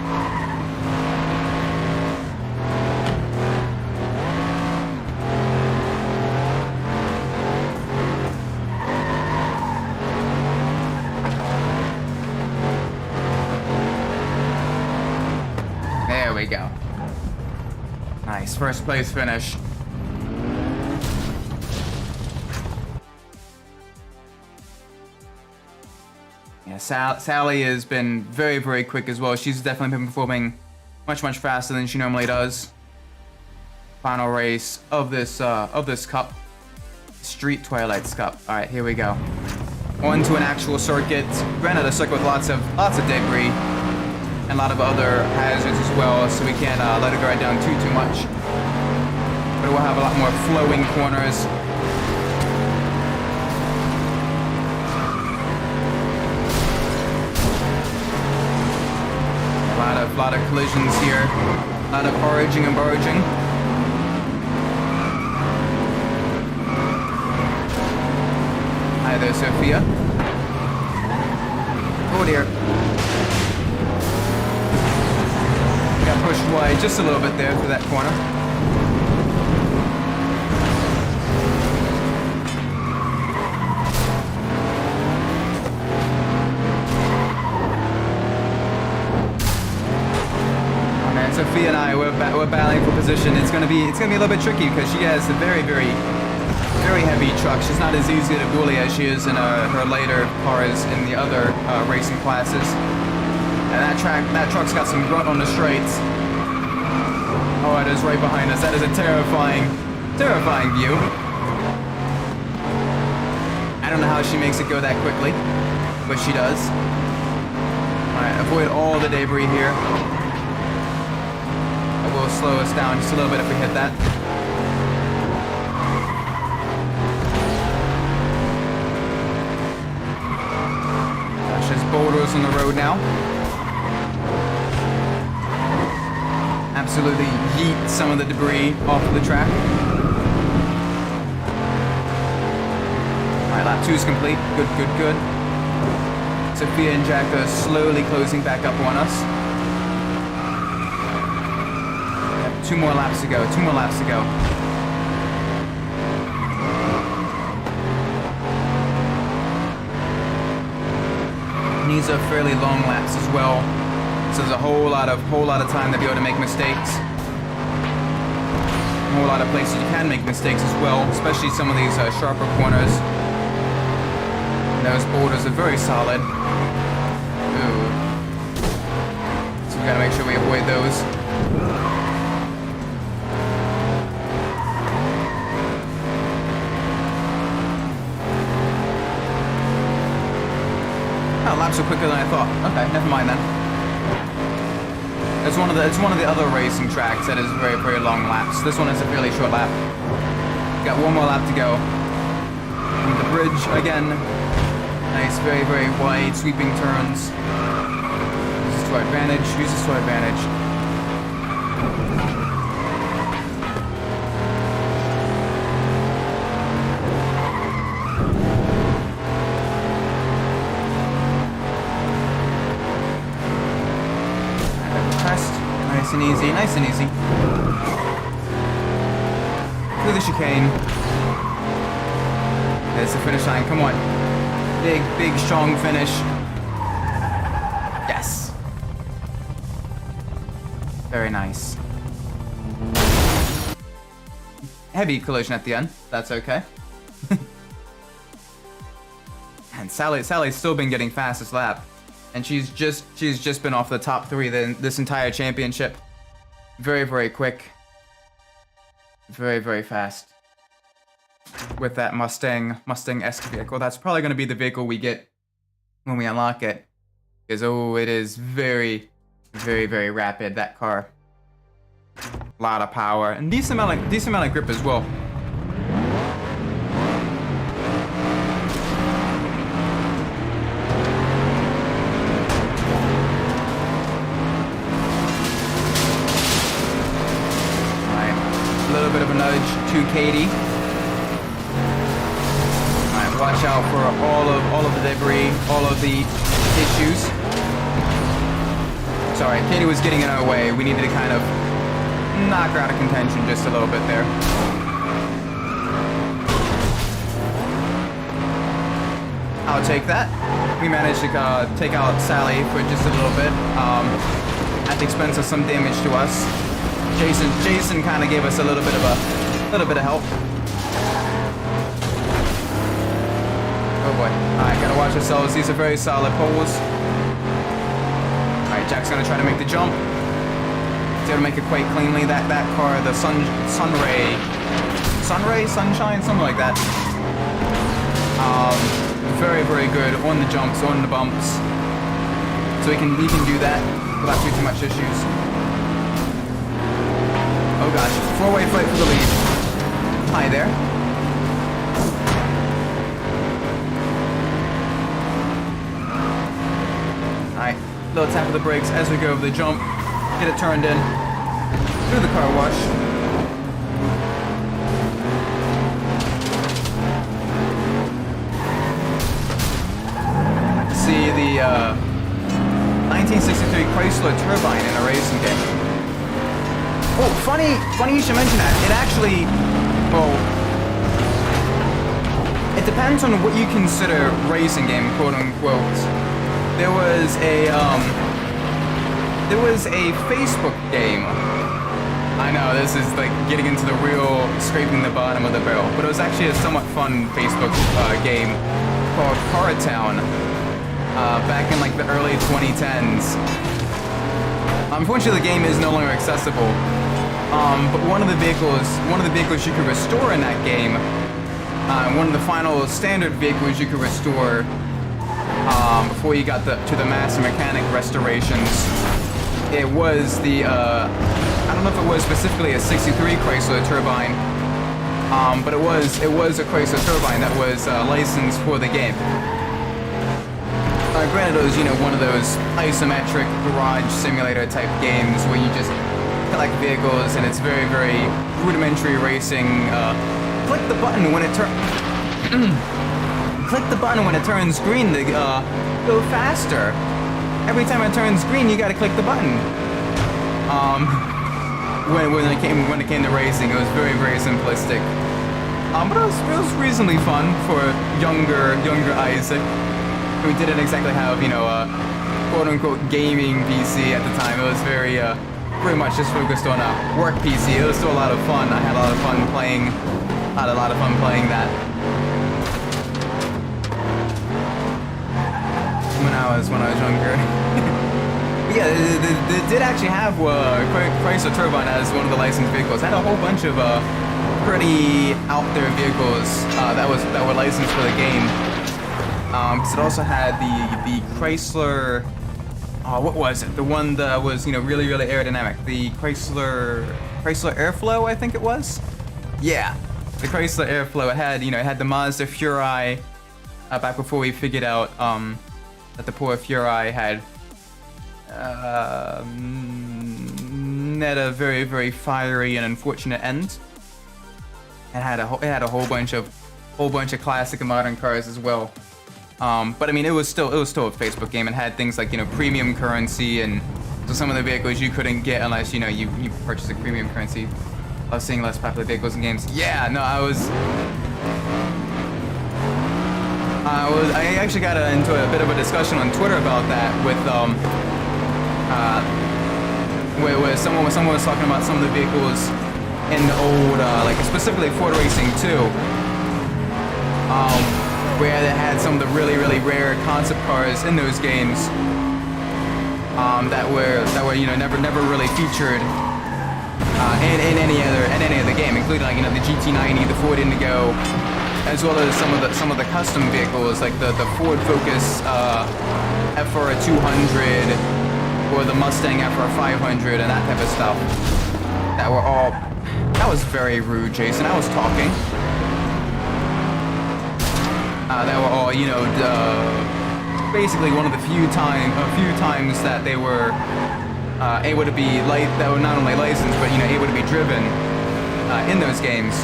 There we go. Nice, first place finish. Yeah, Sally has been very, very quick as well. She's definitely been performing much, much faster than she normally does. Final race of this cup, Street Twilights Cup. All right, here we go. On to an actual circuit. Granted, a circuit with lots of debris and a lot of other hazards as well, so we can't let it ride down too much. But we'll have a lot more flowing corners. A lot of collisions here. A lot of foraging and barging. Hi there, Sophia. Oh dear. Got pushed wide just a little bit there through that corner. Sophia and I, we're battling for position. It's gonna be a little bit tricky because she has a very heavy truck. She's not as easy to bully as she is in her later cars in the other racing classes. And that truck's got some grunt on the straights. Oh, it is right behind us. That is a terrifying view. I don't know how she makes it go that quickly, but she does. All right, avoid all the debris here. Will slow us down just a little bit if we hit that. Gosh, there's boulders on the road now. Absolutely yeet some of the debris off of the track. Alright, lap 2 is complete. Good. Sophia and Jack are slowly closing back up on us. 2 more laps to go. And these are fairly long laps as well, so there's a whole lot of time to be able to make mistakes. A whole lot of places you can make mistakes as well, especially some of these sharper corners. And those boulders are very solid. Ooh. So we gotta make sure we avoid those. Laps are quicker than I thought. Okay, never mind then. It's one of the other racing tracks that is very long laps. This one is a fairly short lap. Got 1 more lap to go. And the bridge again. Nice, very wide sweeping turns. Use this to our advantage. Nice and easy. Through the chicane. There's the finish line. Come on. Big, strong finish. Yes. Very nice. Heavy collision at the end. That's okay. And Sally's still been getting fastest lap. And she's just been off the top 3 this entire championship. Very quick. Very fast. With that Mustang-esque vehicle. That's probably going to be the vehicle we get when we unlock it. Because, oh, it is very, very, very rapid, that car. A lot of power. And decent amount of grip as well. A little bit of a nudge to Katie. Alright, watch out for all of the debris, all of the issues. Sorry, Katie was getting in our way. We needed to kind of knock her out of contention just a little bit there. I'll take that. We managed to take out Sally for just a little bit, at the expense of some damage to us. Jason kind of gave us a little bit of help. Oh boy. Alright, gotta watch ourselves. These are very solid poles. Alright, Jack's gonna try to make the jump. He's able to make it quite cleanly. That car, the sunshine, something like that. Very, very good on the jumps, on the bumps. So he can do that without too much issues. Oh gosh, 4-way fight for the lead. Hi there. Alright, little tap of the brakes as we go over the jump. Get it turned in. Through the car wash. See the 1963 Chrysler turbine in a racing game. Oh, funny you should mention that. It actually, well, it depends on what you consider racing game, quote unquote. There was a Facebook game. I know this is like getting into the real scraping the bottom of the barrel, but it was actually a somewhat fun Facebook game called Car Town back in like the early 2010s. Unfortunately, the game is no longer accessible. But one of the vehicles you could restore in that game, one of the final standard vehicles you could restore before you got to the Master Mechanic restorations, it was the I don't know if it was specifically a 63 Chrysler turbine, but it was a Chrysler turbine that was licensed for the game. Granted, it was one of those isometric garage simulator type games where you just collect vehicles and it's very, very rudimentary racing. Click the button when it turns green to go faster. Every time it turns green, you gotta click the button. When it came to racing, it was very, very simplistic. But it was reasonably fun for younger Isaac. We didn't exactly have, a quote-unquote gaming PC at the time. It was very much just focused on a work PC. It was still a lot of fun. I had a lot of fun playing that. When I was younger. Yeah, they did actually have Chrysler Turbine as one of the licensed vehicles. It had a whole bunch of pretty out there vehicles that were licensed for the game. Because it also had the Chrysler, what was it? The one that was really, really aerodynamic. The Chrysler Airflow, I think it was. Yeah, the Chrysler Airflow. It had the Mazda Furai. Back before we figured out that the poor Furai had a very, very fiery and unfortunate end. It had a whole bunch of classic and modern cars as well. But I mean, it was still a Facebook game and had things like premium currency, and so some of the vehicles you couldn't get unless you purchased a premium currency. I was seeing less popular vehicles in games. Yeah, no, I actually got into a bit of a discussion on Twitter about that with where someone was talking about some of the vehicles in the old like specifically Ford Racing 2. Where they had some of the really, really rare concept cars in those games that were never really featured in any other game, including like the GT90, the Ford Indigo, as well as some of the custom vehicles like the Ford Focus FR 200 or the Mustang FR 500 and that type of stuff. That was very rude, Jason. I was talking. That were all, you know, basically one of the few times that they were able to be that were not only licensed but, you know, able to be driven in those games.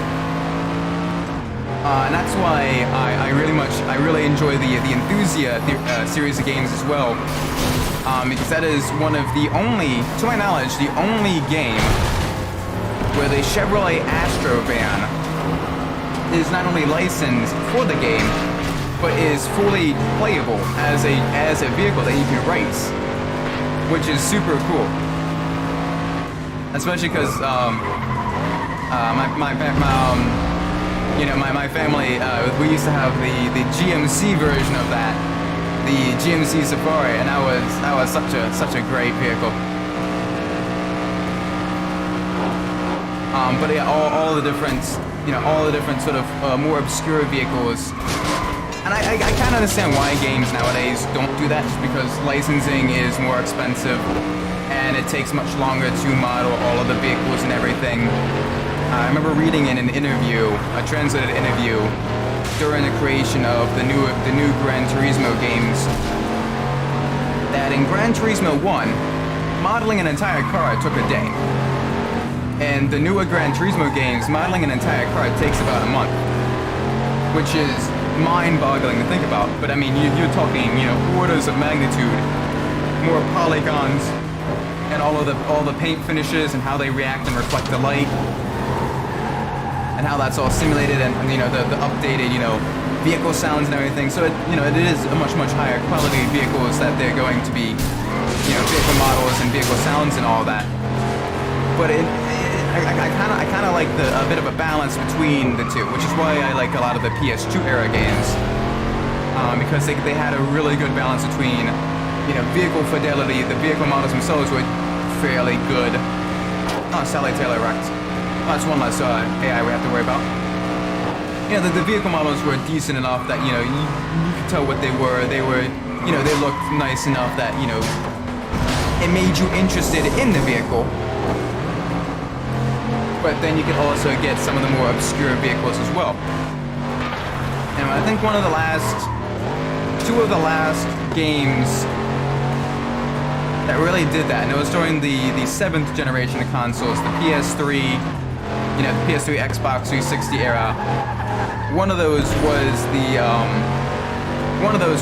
And that's why I really enjoy the Enthusiast series of games as well, because that is one of the only, to my knowledge, the only game where the Chevrolet Astro van is not only licensed for the game, but is fully playable as a vehicle that you can race, which is super cool. Especially because my family, we used to have the GMC version of that, the GMC Safari, and that was such a great vehicle. But yeah, all the different sort of more obscure vehicles. And I kind of understand why games nowadays don't do that, just because licensing is more expensive and it takes much longer to model all of the vehicles and everything. I remember reading in an interview, a translated interview, during the creation of the new Gran Turismo games, that in Gran Turismo 1, modeling an entire car took a day. And the newer Gran Turismo games, modeling an entire car takes about a month, which is mind-boggling to think about. But I mean, you're talking, you know, orders of magnitude, more polygons, and all the paint finishes and how they react and reflect the light, and how that's all simulated, and you know the updated, you know, vehicle sounds and everything. So it is a much higher quality vehicles that they're going to be, you know, vehicle models and vehicle sounds and all that. But I kind of like a bit of a balance between the two, which is why I like a lot of the PS2 era games, because they had a really good balance between, you know, vehicle fidelity. The vehicle models themselves were fairly good. Oh, Sally Taylor wrecked. Oh, that's one less AI we have to worry about. You know, the vehicle models were decent enough that, you know, you could tell what they were. They were, you know, they looked nice enough that, you know, it made you interested in the vehicle. But then you can also get some of the more obscure vehicles as well. And I think two of the last games that really did that, and it was during the 7th generation of consoles, the PS3, you know, the PS3 Xbox 360 era. One of those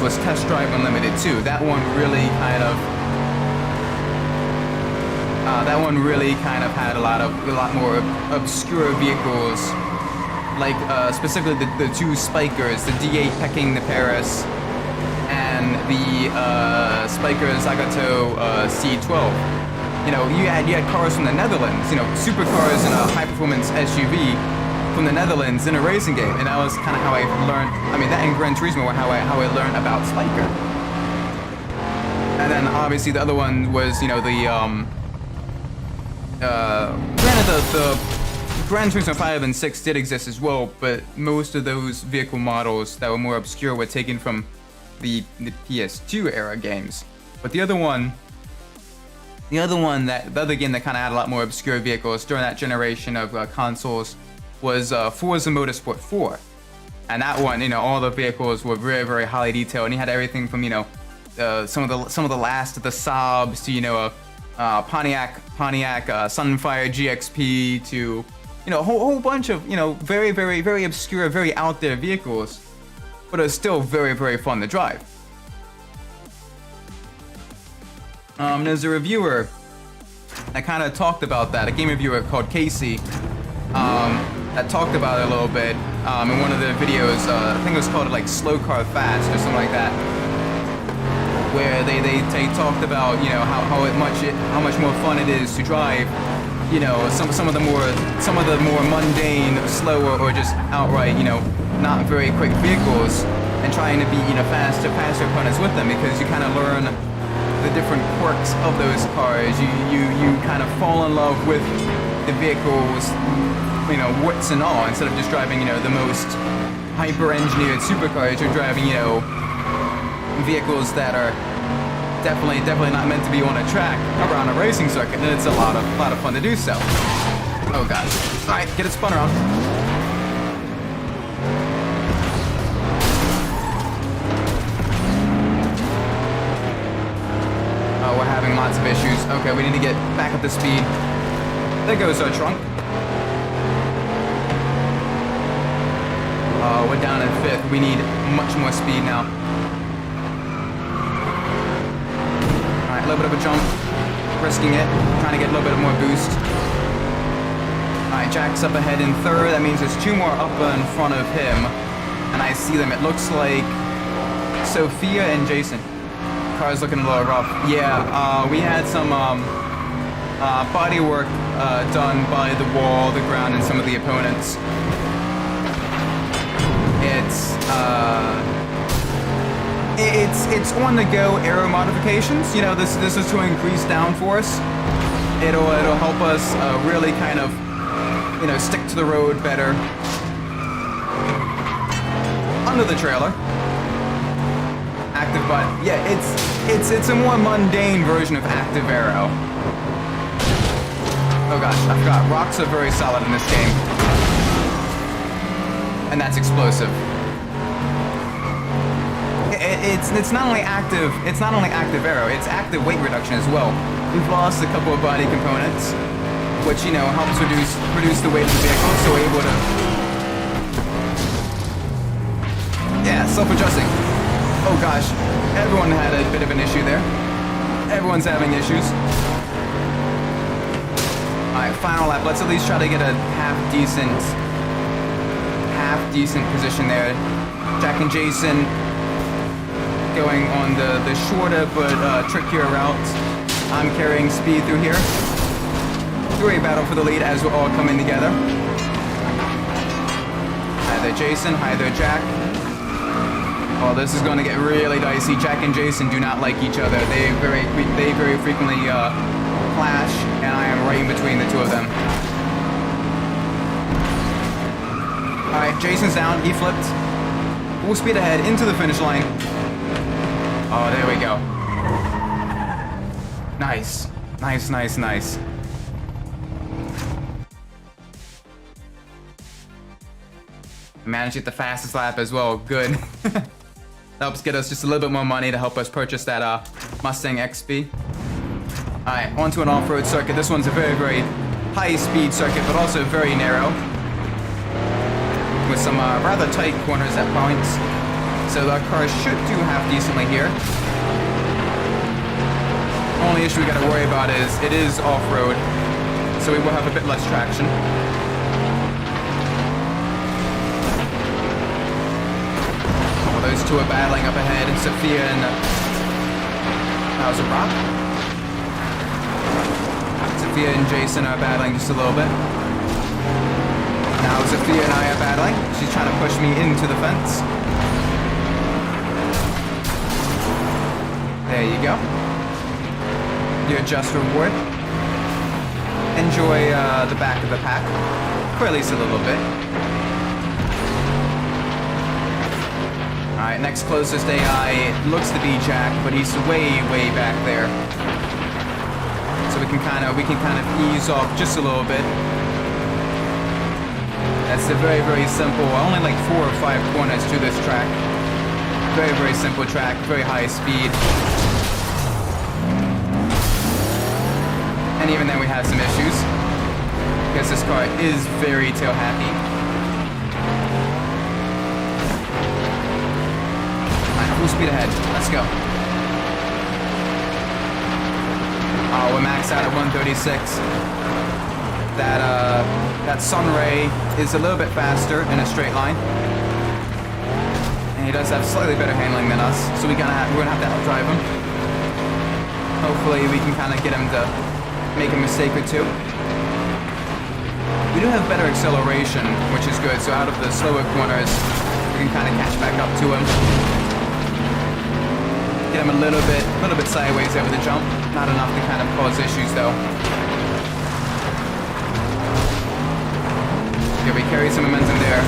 was Test Drive Unlimited 2. That one really kind of had a lot more obscure vehicles, like specifically the two Spikers, the D8 Peking the Paris and the Spiker Zagato C12. You know, you had cars from the Netherlands, you know, supercars and a high-performance SUV from the Netherlands in a racing game, and that was kind of how I learned. I mean, that and Gran Turismo were how I learned about Spiker. And then obviously the other one was, you know, granted, the Gran Turismo 5 and 6 did exist as well, but most of those vehicle models that were more obscure were taken from the PS2 era games. But the other game that kind of had a lot more obscure vehicles during that generation of consoles was Forza Motorsport 4. And that one, you know, all the vehicles were very, very highly detailed, and you had everything from, you know, some of the last of the Saabs to, you know, Pontiac Sunfire GXP to, you know, a whole bunch of, you know, very, very, very obscure, very out there vehicles, but are still very, very fun to drive. There's a reviewer that kind of talked about that, a game reviewer called Casey, that talked about it a little bit in one of the videos. I think it was called like Slow Car Fast or something like that, where they talked about, you know, how much more fun it is to drive, you know, some of the more mundane, slower, or just outright, you know, not very quick vehicles, and trying to be, you know, faster opponents with them, because you kind of learn the different quirks of those cars. You kind of fall in love with the vehicles, you know, warts and all, instead of just driving, you know, the most hyper-engineered supercars. You're driving, you know, vehicles that are definitely not meant to be on a track around a racing circuit, and it's a lot of fun to do so. Oh god. Alright, get it spun around. Oh, we're having lots of issues. Okay, we need to get back up to speed. There goes our trunk. Oh, we're down in 5th. We need much more speed now. Alright, a little bit of a jump. Risking it. Trying to get a little bit more boost. Alright, Jack's up ahead in 3rd. That means there's 2 more up in front of him. And I see them. It looks like Sophia and Jason. Car's looking a little rough. Yeah, we had some body work done by the wall, the ground, and some of the opponents. It's on the go aero modifications. You know, this is to increase downforce. It'll help us really kind of, you know, stick to the road better. Under the trailer. Active button. Yeah, it's a more mundane version of active aero. Oh gosh, I forgot. Rocks are very solid in this game. And that's explosive. It's not only active aero, it's active weight reduction as well. We've lost a couple of body components, which, you know, helps reduce the weight of the vehicle, so we're able to... Yeah, self-adjusting. Oh gosh, everyone had a bit of an issue there. Everyone's having issues. Alright, final lap. Let's at least try to get a half decent position there. Jack and Jason going on the shorter but trickier route. I'm carrying speed through here. Through a battle for the lead as we're all coming together. Hi there, Jason. Hi there, Jack. Well, this is going to get really dicey. Jack and Jason do not like each other. They very frequently clash, and I am right in between the two of them. Alright, Jason's down. He flipped. Full speed ahead into the finish line. Oh, there we go. Nice. Nice. Managed to get the fastest lap as well. Good. Helps get us just a little bit more money to help us purchase that Mustang XP. Alright, onto an off-road circuit. This one's a very high-speed circuit, but also very narrow. With some rather tight corners at points. So the car should do half decently here. Only issue we gotta worry about is it is off-road, so we will have a bit less traction. Oh, those two are battling up ahead, and Sophia and how's it, Rock? Sophia and Jason are battling just a little bit. Now Sophia and I are battling. She's trying to push me into the fence. There you go. Your just reward. Enjoy the back of the pack. For at least a little bit. Alright, next closest AI looks to be Jack, but he's way back there. So we can kind of ease off just a little bit. That's a very simple, only like 4 or 5 corners to this track. Very simple track, very high speed. And even then we have some issues, because this car is very tail happy. Alright, full speed ahead. Let's go. Oh, we're maxed out at 136. That Sunray is a little bit faster in a straight line. And he does have slightly better handling than us, so we're gonna have to outdrive him. Hopefully we can kind of get him to make a mistake or two. We do have better acceleration, which is good, so out of the slower corners, we can kind of catch back up to him. Get him a little bit sideways over the jump. Not enough to kind of cause issues though. Yeah, we carry some momentum there.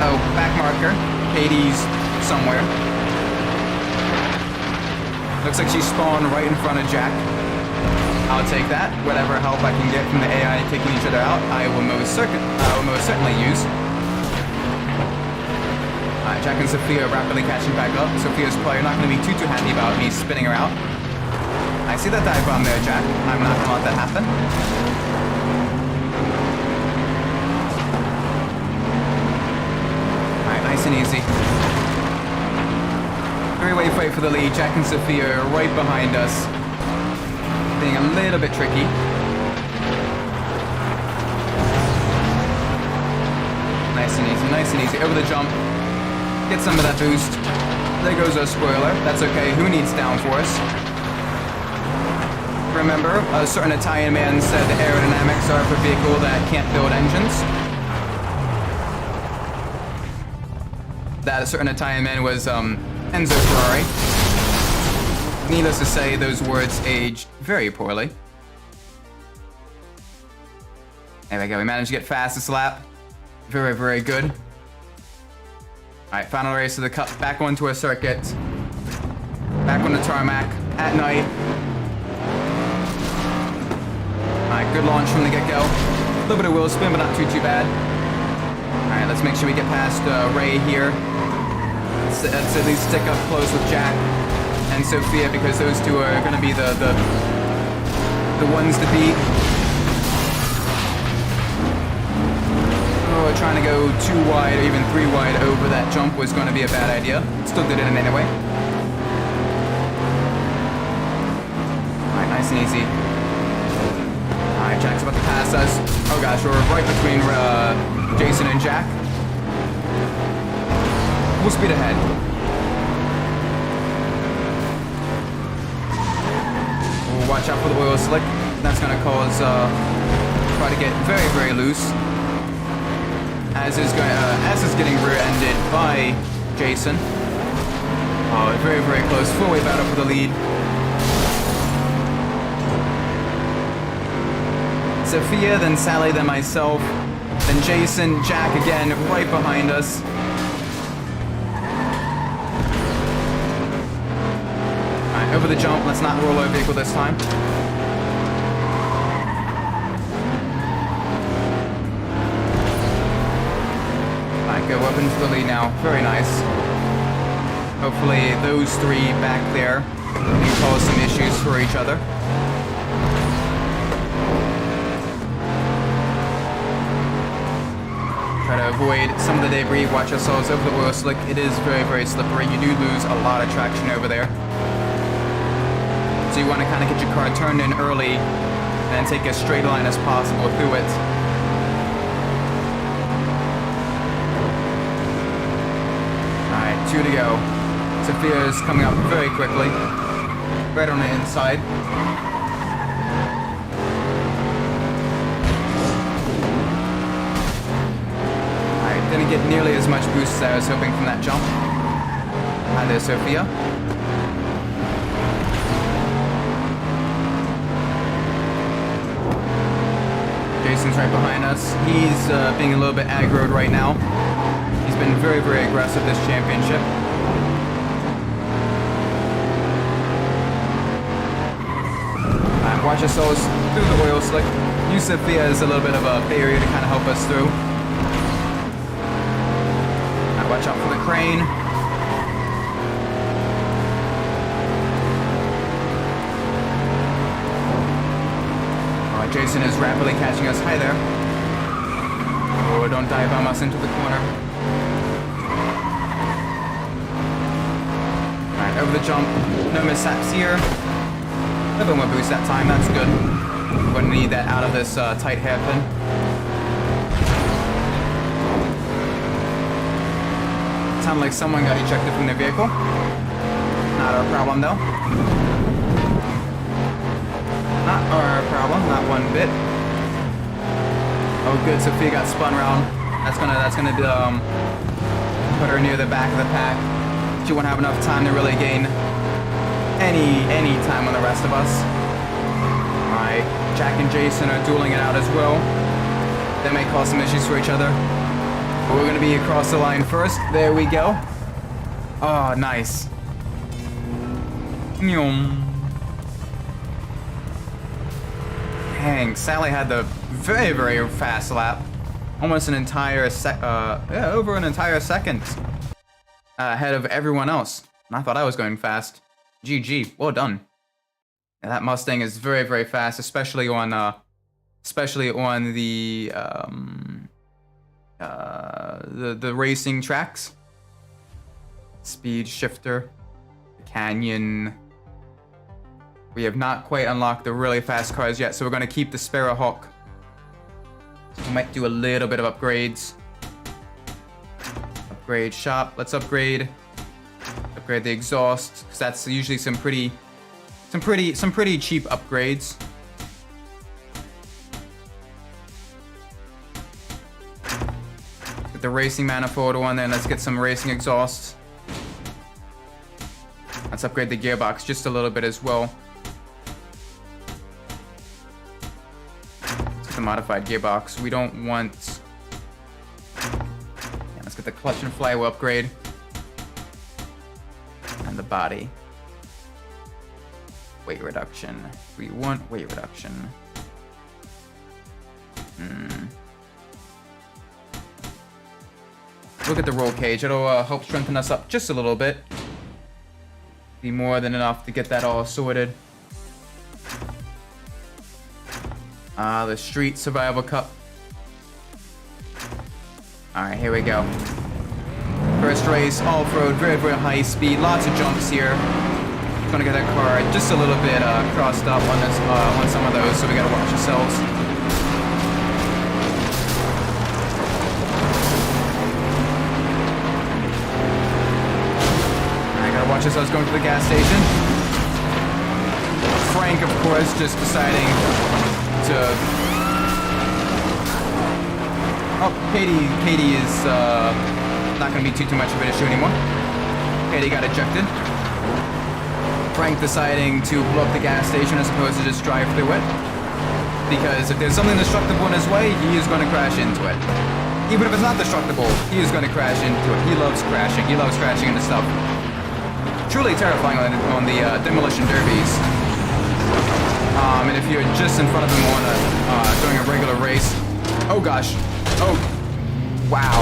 Oh, back marker. Katie's somewhere. Looks like she spawned right in front of Jack. I'll take that. Whatever help I can get from the AI kicking each other out, I will most certainly use. Alright, Jack and Sophia are rapidly catching back up. Sophia's probably not going to be too happy about me spinning her out. I see that dive bomb there, Jack. I'm not going to let that happen. Alright, nice and easy. Three-way fight for the lead. Jack and Sophia are right behind us. Being a little bit tricky. Nice and easy, nice and easy. Over the jump. Get some of that boost. There goes our spoiler. That's okay. Who needs downforce? Remember, a certain Italian man said the aerodynamics are for a vehicle that can't build engines. That certain Italian man was Enzo Ferrari. Needless to say, those words aged very poorly. There we go. We managed to get fastest lap. Very, very good. Alright, final race of the cup. Back onto our circuit. Back on the tarmac at night. Alright, good launch from the get-go. A little bit of wheel spin, but not too bad. Alright, let's make sure we get past Ray here. Let's at least stick up close with Jack and Sophia, because those two are going to be the ones to beat. Oh, trying to go 2 wide or even 3 wide over that jump was going to be a bad idea. Still did it anyway. Alright, nice and easy. Alright, Jack's about to pass us. Oh gosh, we're right between Jason and Jack. Full speed ahead. We'll watch out for the oil slick. That's going to cause try to get very, very loose. As is getting rear-ended by Jason. Oh, very, very close. Full-way battle for the lead. Sophia, then Sally, then myself, then Jason, Jack again, right behind us. Alright, over the jump. Let's not roll our vehicle this time. Alright, go up into the lead now. Very nice. Hopefully those three back there can cause some issues for each other. Try to avoid some of the debris. Watch ourselves over the oil slick. It is very, very slippery. You do lose a lot of traction over there. So you want to kind of get your car turned in early and take as straight a line as possible through it. Alright, 2 to go. Sophia is coming up very quickly. Right on the inside. Alright, didn't get nearly as much boost as I was hoping from that jump. Hi there, Sophia. Jason's right behind us. He's being a little bit aggroed right now. He's been very, very aggressive this championship. Watch ourselves through the oil slick. Use Sophia as a little bit of a barrier to kind of help us through. Watch out for the crane. Jason is rapidly catching us. Hi there. Oh, don't dive bomb us into the corner. Alright, over the jump. No mishaps here. A little bit more boost that time. That's good. We're going to need that out of this tight hairpin. Sounded like someone got ejected from their vehicle. Not our problem, though. Not our problem, not one bit. Oh, good. Sophia got spun around. That's gonna put her near the back of the pack. She won't have enough time to really gain any time on the rest of us. All right, Jack and Jason are dueling it out as well. They may cause some issues for each other. But we're gonna be across the line first. There we go. Oh, nice. Dang, Sally had the very, very fast lap. Almost an entire over an entire second ahead of everyone else. And I thought I was going fast. GG, well done. Yeah, that Mustang is very, very fast, especially on the racing tracks. Speed shifter, canyon. We have not quite unlocked the really fast cars yet, so we're gonna keep the Sparrowhawk. We might do a little bit of upgrades. Upgrade shop. Let's upgrade the exhaust, because that's usually some pretty cheap upgrades. Get the racing manifold on there, and let's get some racing exhausts. Let's upgrade the gearbox just a little bit as well. Let's get the modified gearbox. We don't want... Yeah, let's get the clutch and flywheel upgrade. And the body. Weight reduction. We want weight reduction. Look at the roll cage. It'll help strengthen us up just a little bit. Be more than enough to get that all sorted. The Street Survival Cup. Alright, here we go. First race, off-road, very, very high speed, lots of jumps here. Gonna get that car just a little bit crossed up on this, on some of those, so we gotta watch ourselves. Watch as I was going to the gas station. Frank, of course, just deciding to... Oh, Katie is not going to be too much of an issue anymore. Katie got ejected. Frank deciding to blow up the gas station as opposed to just drive through it. Because if there's something destructible in his way, he is going to crash into it. Even if it's not destructible, he is going to crash into it. He loves crashing. He loves crashing into stuff. Truly terrifying on the demolition derbies. And if you're just in front of him on during a regular race, oh gosh, oh, wow.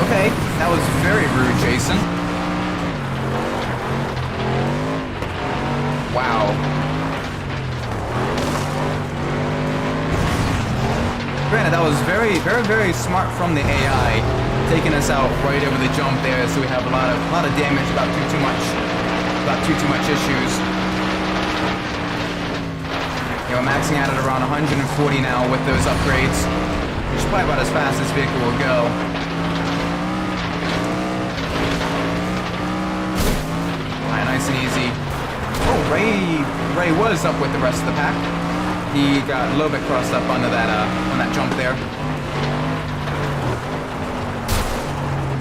Okay, that was very rude, Jason. Wow. Granted, that was very, very, very smart from the AI. Taking us out right over the jump there, so we have a lot of damage without too much issues. You know, maxing out at around 140 now with those upgrades, which is probably about as fast as vehicle will go. Alright, nice and easy. Oh, Ray was up with the rest of the pack. He got a little bit crossed up under that on that jump there.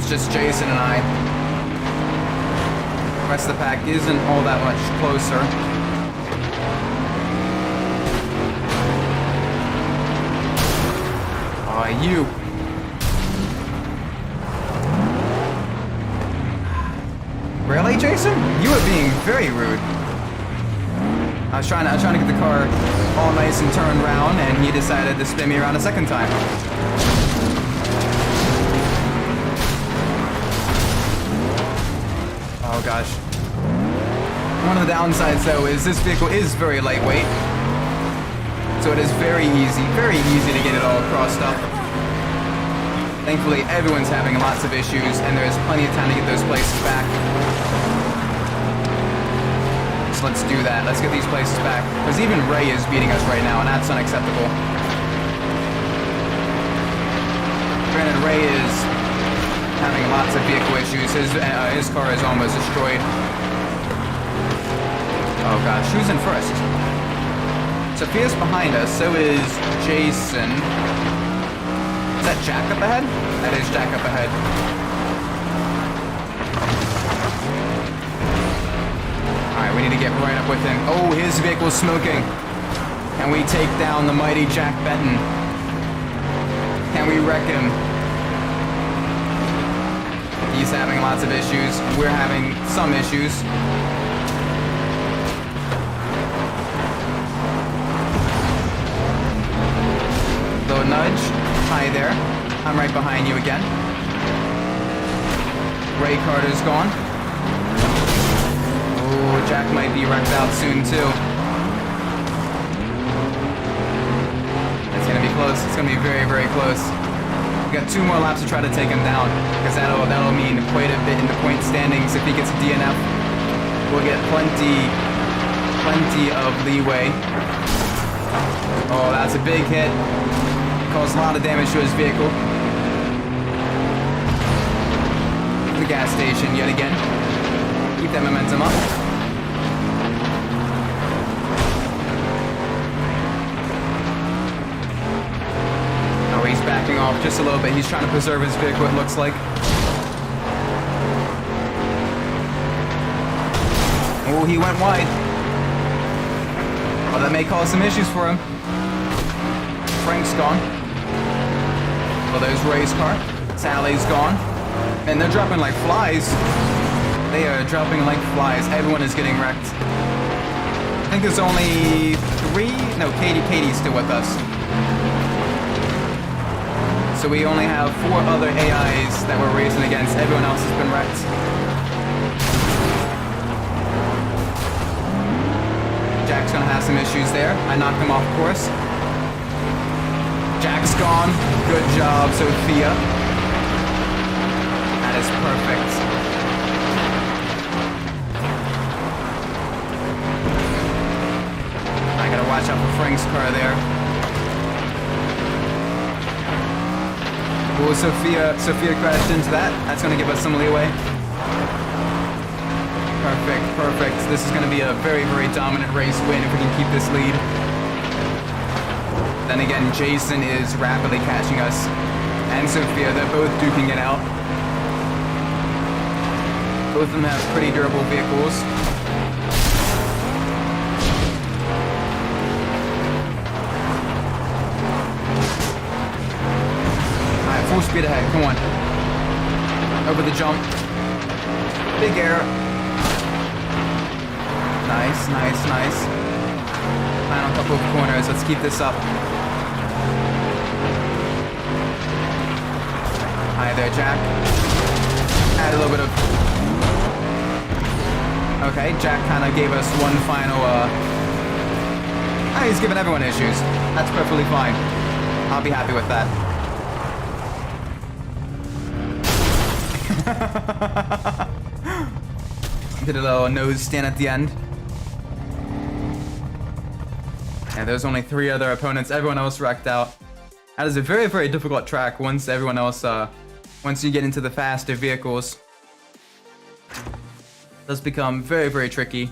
Just Jason and I. The rest of the pack isn't all that much closer. You. Really, Jason? You were being very rude. I was trying to get the car all nice and turned around, and he decided to spin me around a second time. Oh gosh. One of the downsides though is this vehicle is very lightweight. So it is very easy to get it all crossed up. Thankfully everyone's having lots of issues and there is plenty of time to get those places back. So let's do that. Let's get these places back. Because even Ray is beating us right now and that's unacceptable. Granted, Ray is having lots of vehicle issues. His car is almost destroyed. Oh gosh, who's in first? Sophia's behind us, so is Jason. Is that Jack up ahead? That is Jack up ahead. Alright, we need to get right up with him. Oh, his vehicle's smoking. And we take down the mighty Jack Benton. and we wreck him. He's having lots of issues. We're having some issues. Little nudge. Hi there. I'm right behind you again. Ray Carter's gone. Oh, Jack might be wrecked out soon too. It's gonna be close. It's gonna be very, very close. We got 2 more laps to try to take him down, because that'll mean quite a bit in the point standings. If he gets a DNF, we'll get plenty of leeway. Oh, that's a big hit. Caused a lot of damage to his vehicle. The gas station yet again. Keep that momentum up. Oh, he's backing off just a little bit. He's trying to preserve his vehicle, it looks like. Oh, he went wide. Oh, that may cause some issues for him. Frank's gone. Well, there's Ray's car. Sally's gone. And they're dropping like flies. They are dropping like flies. Everyone is getting wrecked. I think there's only 3? No, Katie's still with us. So we only have 4 other AIs that we're racing against. Everyone else has been wrecked. Jack's gonna have some issues there. I knocked him off course. Jack's gone. Good job, Sophia. That is perfect. I gotta watch out for Frank's car there. Oh, Sophia crashed into that. That's gonna give us some leeway. Perfect. This is gonna be a very, very dominant race win if we can keep this lead. Then again, Jason is rapidly catching us. And Sophia, they're both duking it out. Both of them have pretty durable vehicles. Alright, full speed ahead, come on. Over the jump. Big air. Nice. Final couple of corners, let's keep this up. Hi there, Jack. Add a little bit of... Okay, Jack kind of gave us one final, he's giving everyone issues. That's perfectly fine. I'll be happy with that. Did a little nose stand at the end. Yeah, there's only 3 other opponents. Everyone else wrecked out. That is a very, very difficult track once everyone else, once you get into the faster vehicles. It does become very, very tricky.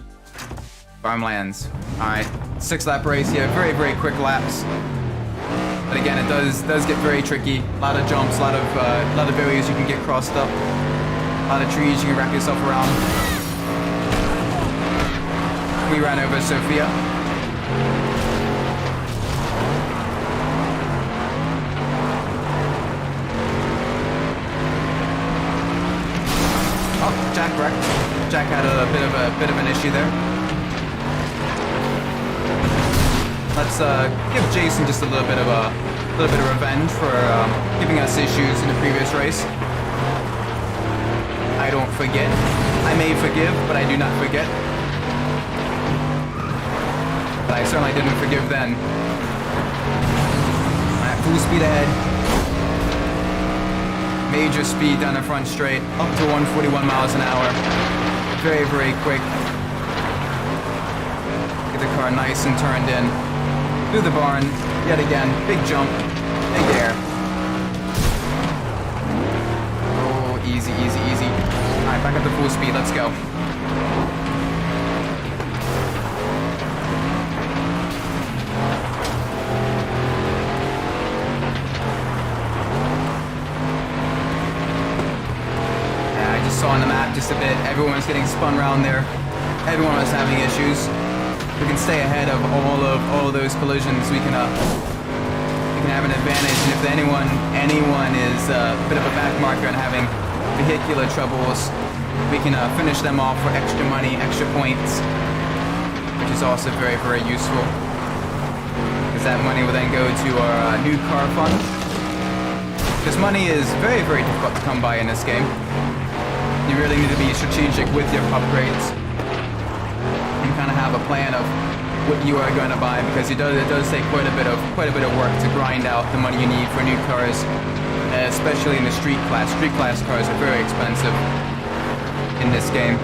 Farmlands. Alright, 6-lap race here. Very, very quick laps. But again, it does get very tricky. A lot of jumps, a lot of areas you can get crossed up. A lot of trees you can wrap yourself around. We ran over Sophia. Jack wrecked. Jack had a bit of an issue there. Let's give Jason just a little bit of revenge for giving us issues in the previous race. I don't forget. I may forgive, but I do not forget. But I certainly didn't forgive then. Alright, full speed ahead. Major speed down the front straight, up to 141 miles an hour. Very, very quick. Get the car nice and turned in. Through the barn, yet again. Big jump, big air. Oh, easy. Alright, back up to full speed, let's go. On the map just a bit. Everyone was getting spun around there. Everyone was having issues. We can stay ahead of all of those collisions. We can can have an advantage, and if anyone is a bit of a backmarker and having vehicular troubles, we can finish them off for extra money, extra points, which is also very, very useful. Because that money will then go to our new car fund. Because money is very, very difficult to come by in this game. You really need to be strategic with your upgrades and kind of have a plan of what you are going to buy, because it does take quite a bit of work to grind out the money you need for new cars, especially in the street class. Street class cars are very expensive in this game.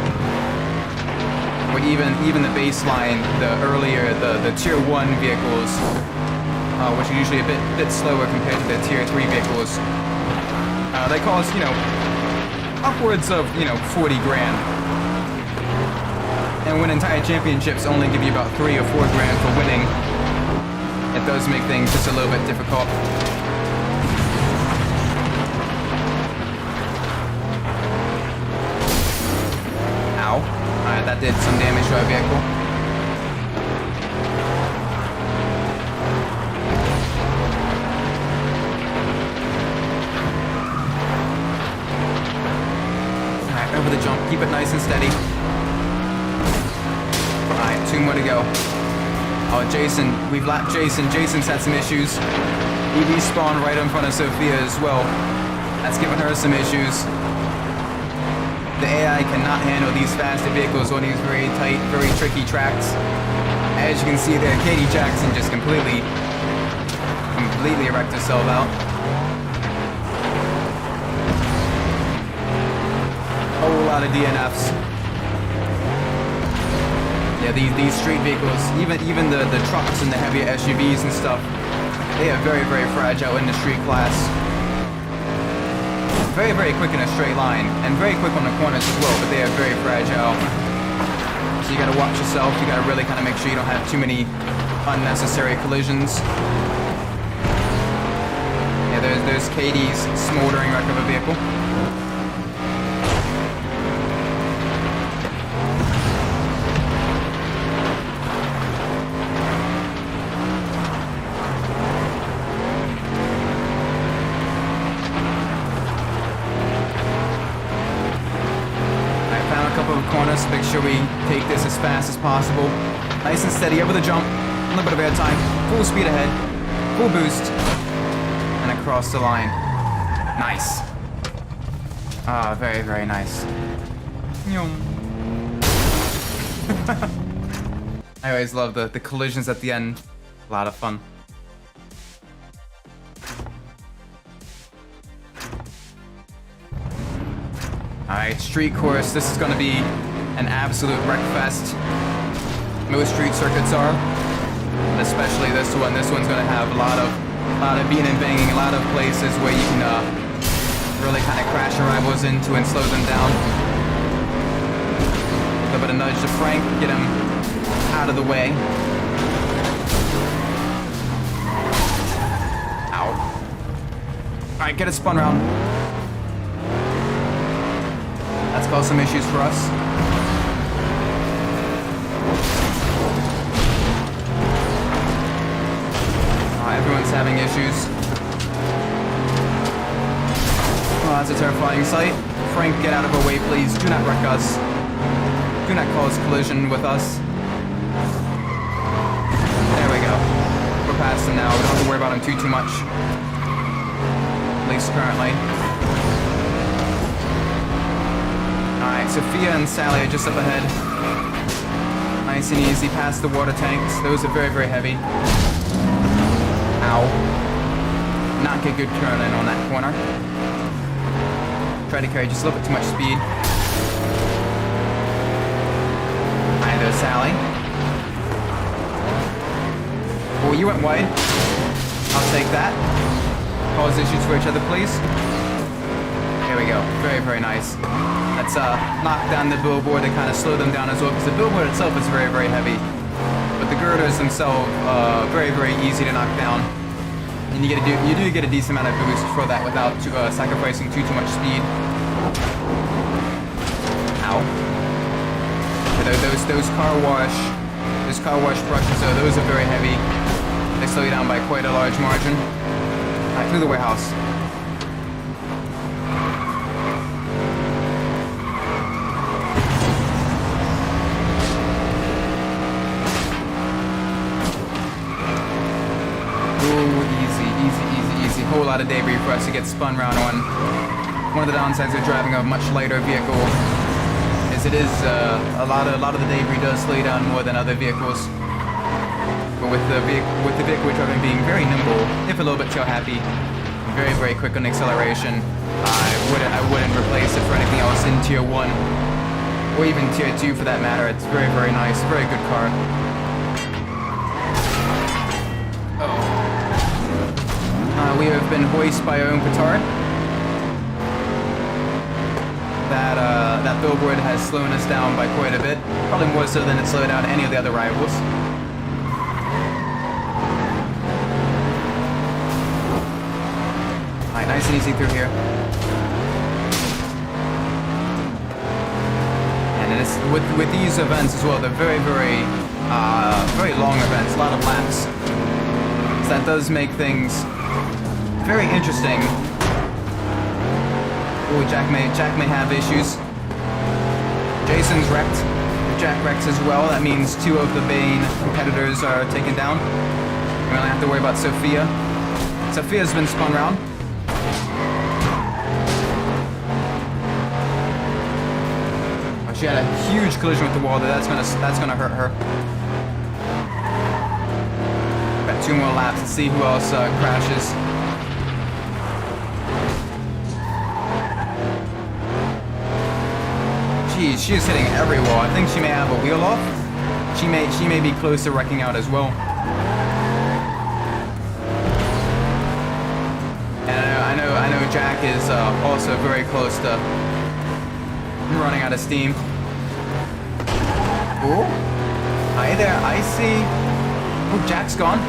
But even the baseline, the tier 1 vehicles, which are usually a bit slower compared to the tier 3 vehicles, they cost, upwards of, 40 grand. And when entire championships only give you about 3 or 4 grand for winning, it does make things just a little bit difficult. Ow. Alright, that did some damage to our vehicle. Alright, over the jump. Keep it nice and steady. Alright, 2 more to go. Oh, Jason. We've lapped Jason. Jason's had some issues. He respawned right in front of Sophia as well. That's giving her some issues. The AI cannot handle these faster vehicles on these very tight, very tricky tracks. As you can see there, Katie Jackson just completely wrecked herself out. Whole lot of DNFs. Yeah, these street vehicles, even the trucks and the heavier SUVs and stuff, they are very, very fragile in the street class. Very, very quick in a straight line, and very quick on the corners as well, but they are very fragile. So you gotta watch yourself, you gotta really kind of make sure you don't have too many unnecessary collisions. Yeah, there's Katie's smoldering wreck of a vehicle. Corners, make sure we take this as fast as possible. Nice and steady over the jump, a little bit of air time, full speed ahead, full boost, and across the line. Nice. Ah, very, very nice. I always love the collisions at the end. A lot of fun. Alright, street course. This is going to be an absolute wreckfest. Most street circuits are, but especially this one. This one's going to have a lot of beating and banging, a lot of places where you can really kind of crash your rivals into and slow them down. A little bit of nudge to Frank, get him out of the way. Ow. Alright, get it spun around. That's caused some issues for us. Everyone's having issues. Oh, that's a terrifying sight. Frank, get out of our way, please. Do not wreck us. Do not cause collision with us. There we go. We're past him now. We don't have to worry about him too much. At least currently. Alright, Sophia and Sally are just up ahead. Nice and easy past the water tanks. Those are very, very heavy. Ow. Not get good turn in on that corner. Try to carry just a little bit too much speed. Alright, there's Sally. Oh, you went wide. I'll take that. Cause issues for each other, please. There we go. Very, very nice. Let's knock down the billboard and kind of slow them down as well, because the billboard itself is very, very heavy. But the girders themselves, very, very easy to knock down. And you do get a decent amount of boost for that without sacrificing too much speed. Ow. Okay, those car wash brushes, those are very heavy. They slow you down by quite a large margin. Alright, through the warehouse. Easy. Whole lot of debris for us to get spun round on. One of the downsides of driving a much lighter vehicle is it is a lot of the debris does slow you down more than other vehicles. But with the vehicle we're driving being very nimble, if a little bit tail happy, very quick on acceleration, I wouldn't replace it for anything else in Tier 1 or even Tier 2 for that matter. It's very nice, very good car. We have been hoisted by our own petard. That billboard has slowed us down by quite a bit. Probably more so than it slowed down any of the other rivals. Alright, nice and easy through here. And it is, with these events as well, they're very long events, a lot of laps. So that does make things very interesting. Oh, Jack may have issues. Jason's wrecked. Jack wrecks as well. That means 2 of the main competitors are taken down. We only have to worry about Sophia. Sophia's been spun around. Oh, she had a huge collision with the wall there. That's gonna hurt her. Got 2 more laps to see who else crashes. She is hitting every wall. I think she may have a wheel off. She may be close to wrecking out as well. And I know Jack is also very close to running out of steam. Oh, hi there, I see. Oh, Jack's gone.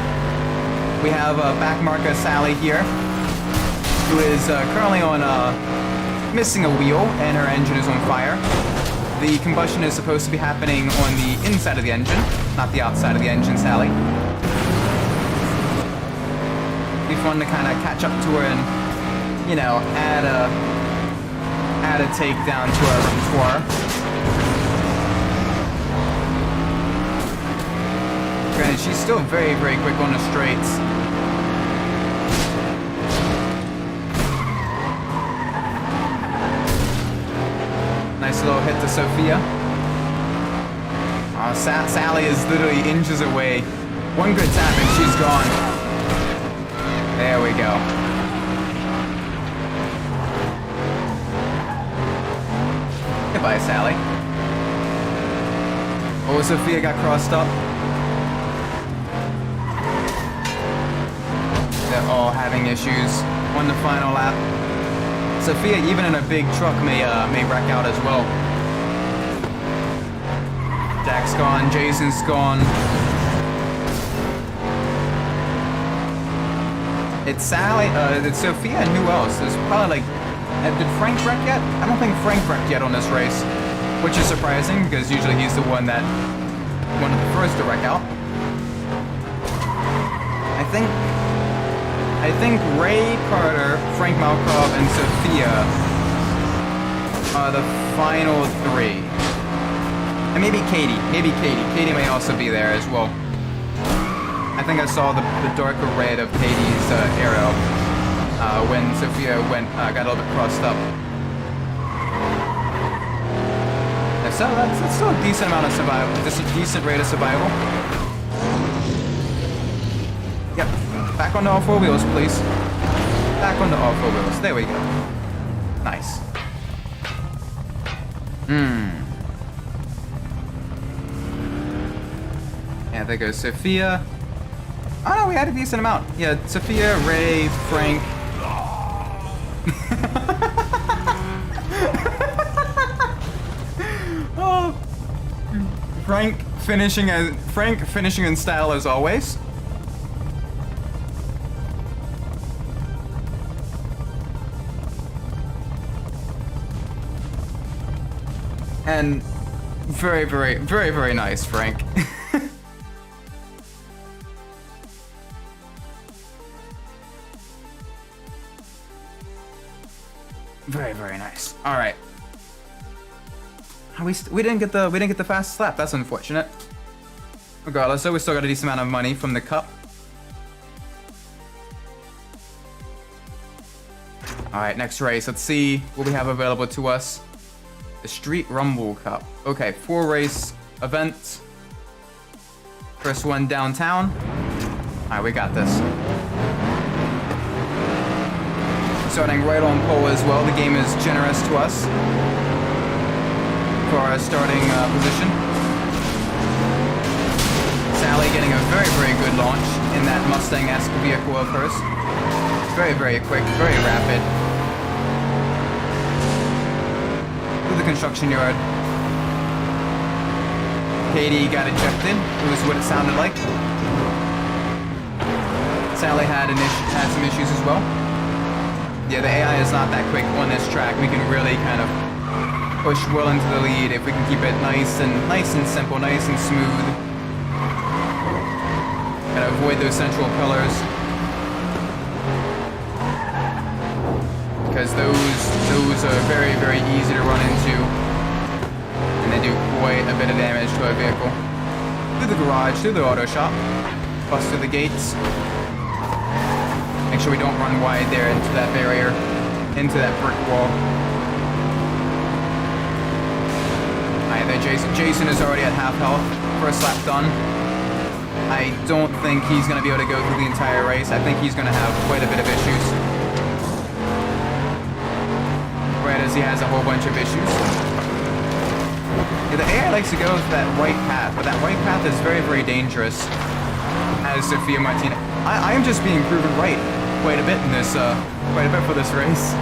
We have back marker Sally here, who is currently on missing a wheel, and her engine is on fire. The combustion is supposed to be happening on the inside of the engine, not the outside of the engine, Sally. Be fun to kind of catch up to her and, you know, add a takedown to our repertoire. Granted, she's still very quick on the straights. Nice little hit to Sophia. Sally is literally inches away. One good tap and she's gone. There we go. Goodbye, Sally. Oh, Sophia got crossed up. They're all having issues on the final lap. Sophia, even in a big truck, may wreck out as well. Jack's gone, Jason's gone. It's Sally, it's Sophia, and who else? There's probably like, did Frank wreck yet? I don't think Frank wrecked yet on this race, which is surprising because usually he's the one of the first to wreck out. I think Ray Carter, Frank Malkov, and Sophia are the final 3. And maybe Katie. Katie may also be there as well. I think I saw the darker red of Katie's arrow when Sophia got a little bit crossed up. And so that's still a decent amount of survival. Just a decent rate of survival. Yep. Back on the all 4 wheels, please. Back on the all 4 wheels. There we go. Nice. Yeah, there goes Sophia. Oh no, we had a decent amount. Yeah, Sophia, Ray, Frank. Oh. Frank finishing in style as always. And very nice, Frank. Very, very nice. All right. We didn't get the fastest lap. That's unfortunate. Regardless, though, we still got a decent amount of money from the cup. All right, next race. Let's see what we have available to us. The Street Rumble Cup. Okay, 4 race event. First one downtown. All right, we got this. Starting right on pole as well. The game is generous to us for our starting position. Sally getting a very, very good launch in that Mustang-esque vehicle of hers. Very, very quick, very rapid. Through the construction yard. Katie got ejected. It was what it sounded like. Sally had some issues as well. Yeah, the AI is not that quick on this track. We can really kind of push well into the lead if we can keep it nice and simple, nice and smooth. Gotta avoid those central pillars, because those are very, very easy to run into, and they do quite a bit of damage to our vehicle. Through the garage, through the auto shop, bust through the gates. Make sure we don't run wide there into that barrier, into that brick wall. Alright, there Jason is already at half health. First lap done. I don't think he's going to be able to go through the entire race. I think he's going to have quite a bit of issues. Right as he has a whole bunch of issues. Yeah, the AI likes to go with that white path, but that white path is very, very dangerous. As Sophia Martina. I am just being proven right quite a bit in this, quite a bit for this race.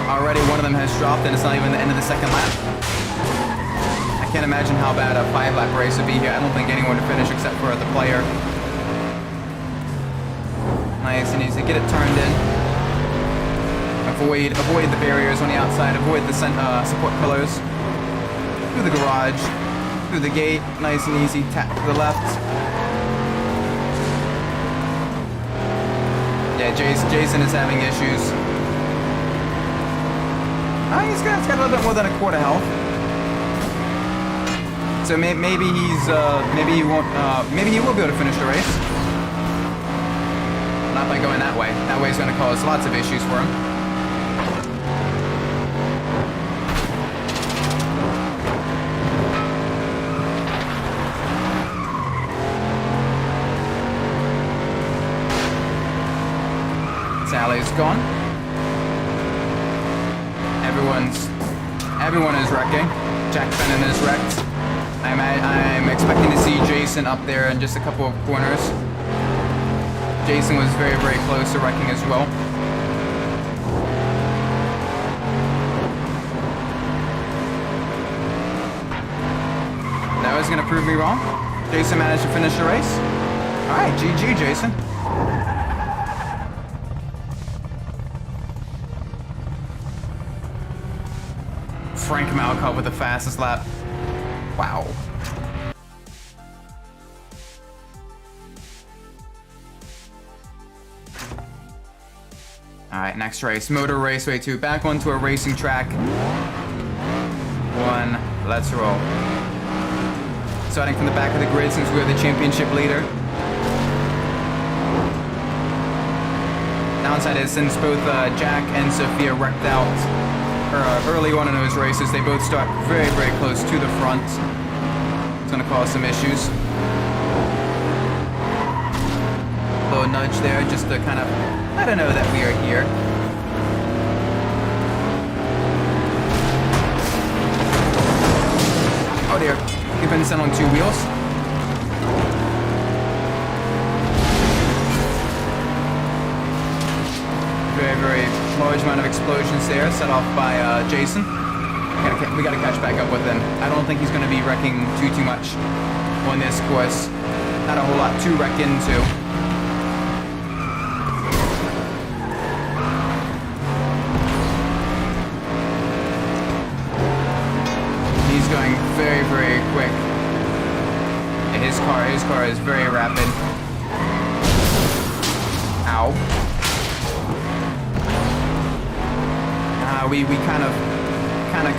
Already one of them has dropped and it's not even the end of the second lap. I can't imagine how bad a 5-lap race would be here. I don't think anyone would finish except for the player. Nice and easy. Get it turned in. Avoid the barriers on the outside. Avoid the support pillars. Through the garage. Through the gate. Nice and easy. Tap to the left. Yeah, Jason is having issues. He's got a little bit more than a quarter health. So maybe he will be able to finish the race. Not by going that way. That way is going to cause lots of issues for him. Sally's gone. Everyone is wrecking. Jack Fenton is wrecked. I'm expecting to see Jason up there in just a couple of corners. Jason was very, very close to wrecking as well. That was going to prove me wrong. Jason managed to finish the race. All right, GG, Jason. Frank Malcott with the fastest lap. Wow. Alright, next race. Motor Raceway 2. Back onto a racing track. 1. Let's roll. Starting from the back of the grid since we're the championship leader. Downside is since both Jack and Sophia wrecked out early on in those races, they both start very, very close to the front. It's going to cause some issues. A little nudge there just to kind of let her know that we are here. Oh dear, we've been sent on 2 wheels. Very, very large amount of explosions there, set off by Jason. We gotta catch back up with him. I don't think he's gonna be wrecking too much on this course. Not a whole lot to wreck into. He's going very, very quick. And his car is very rapid. Ow. we kind of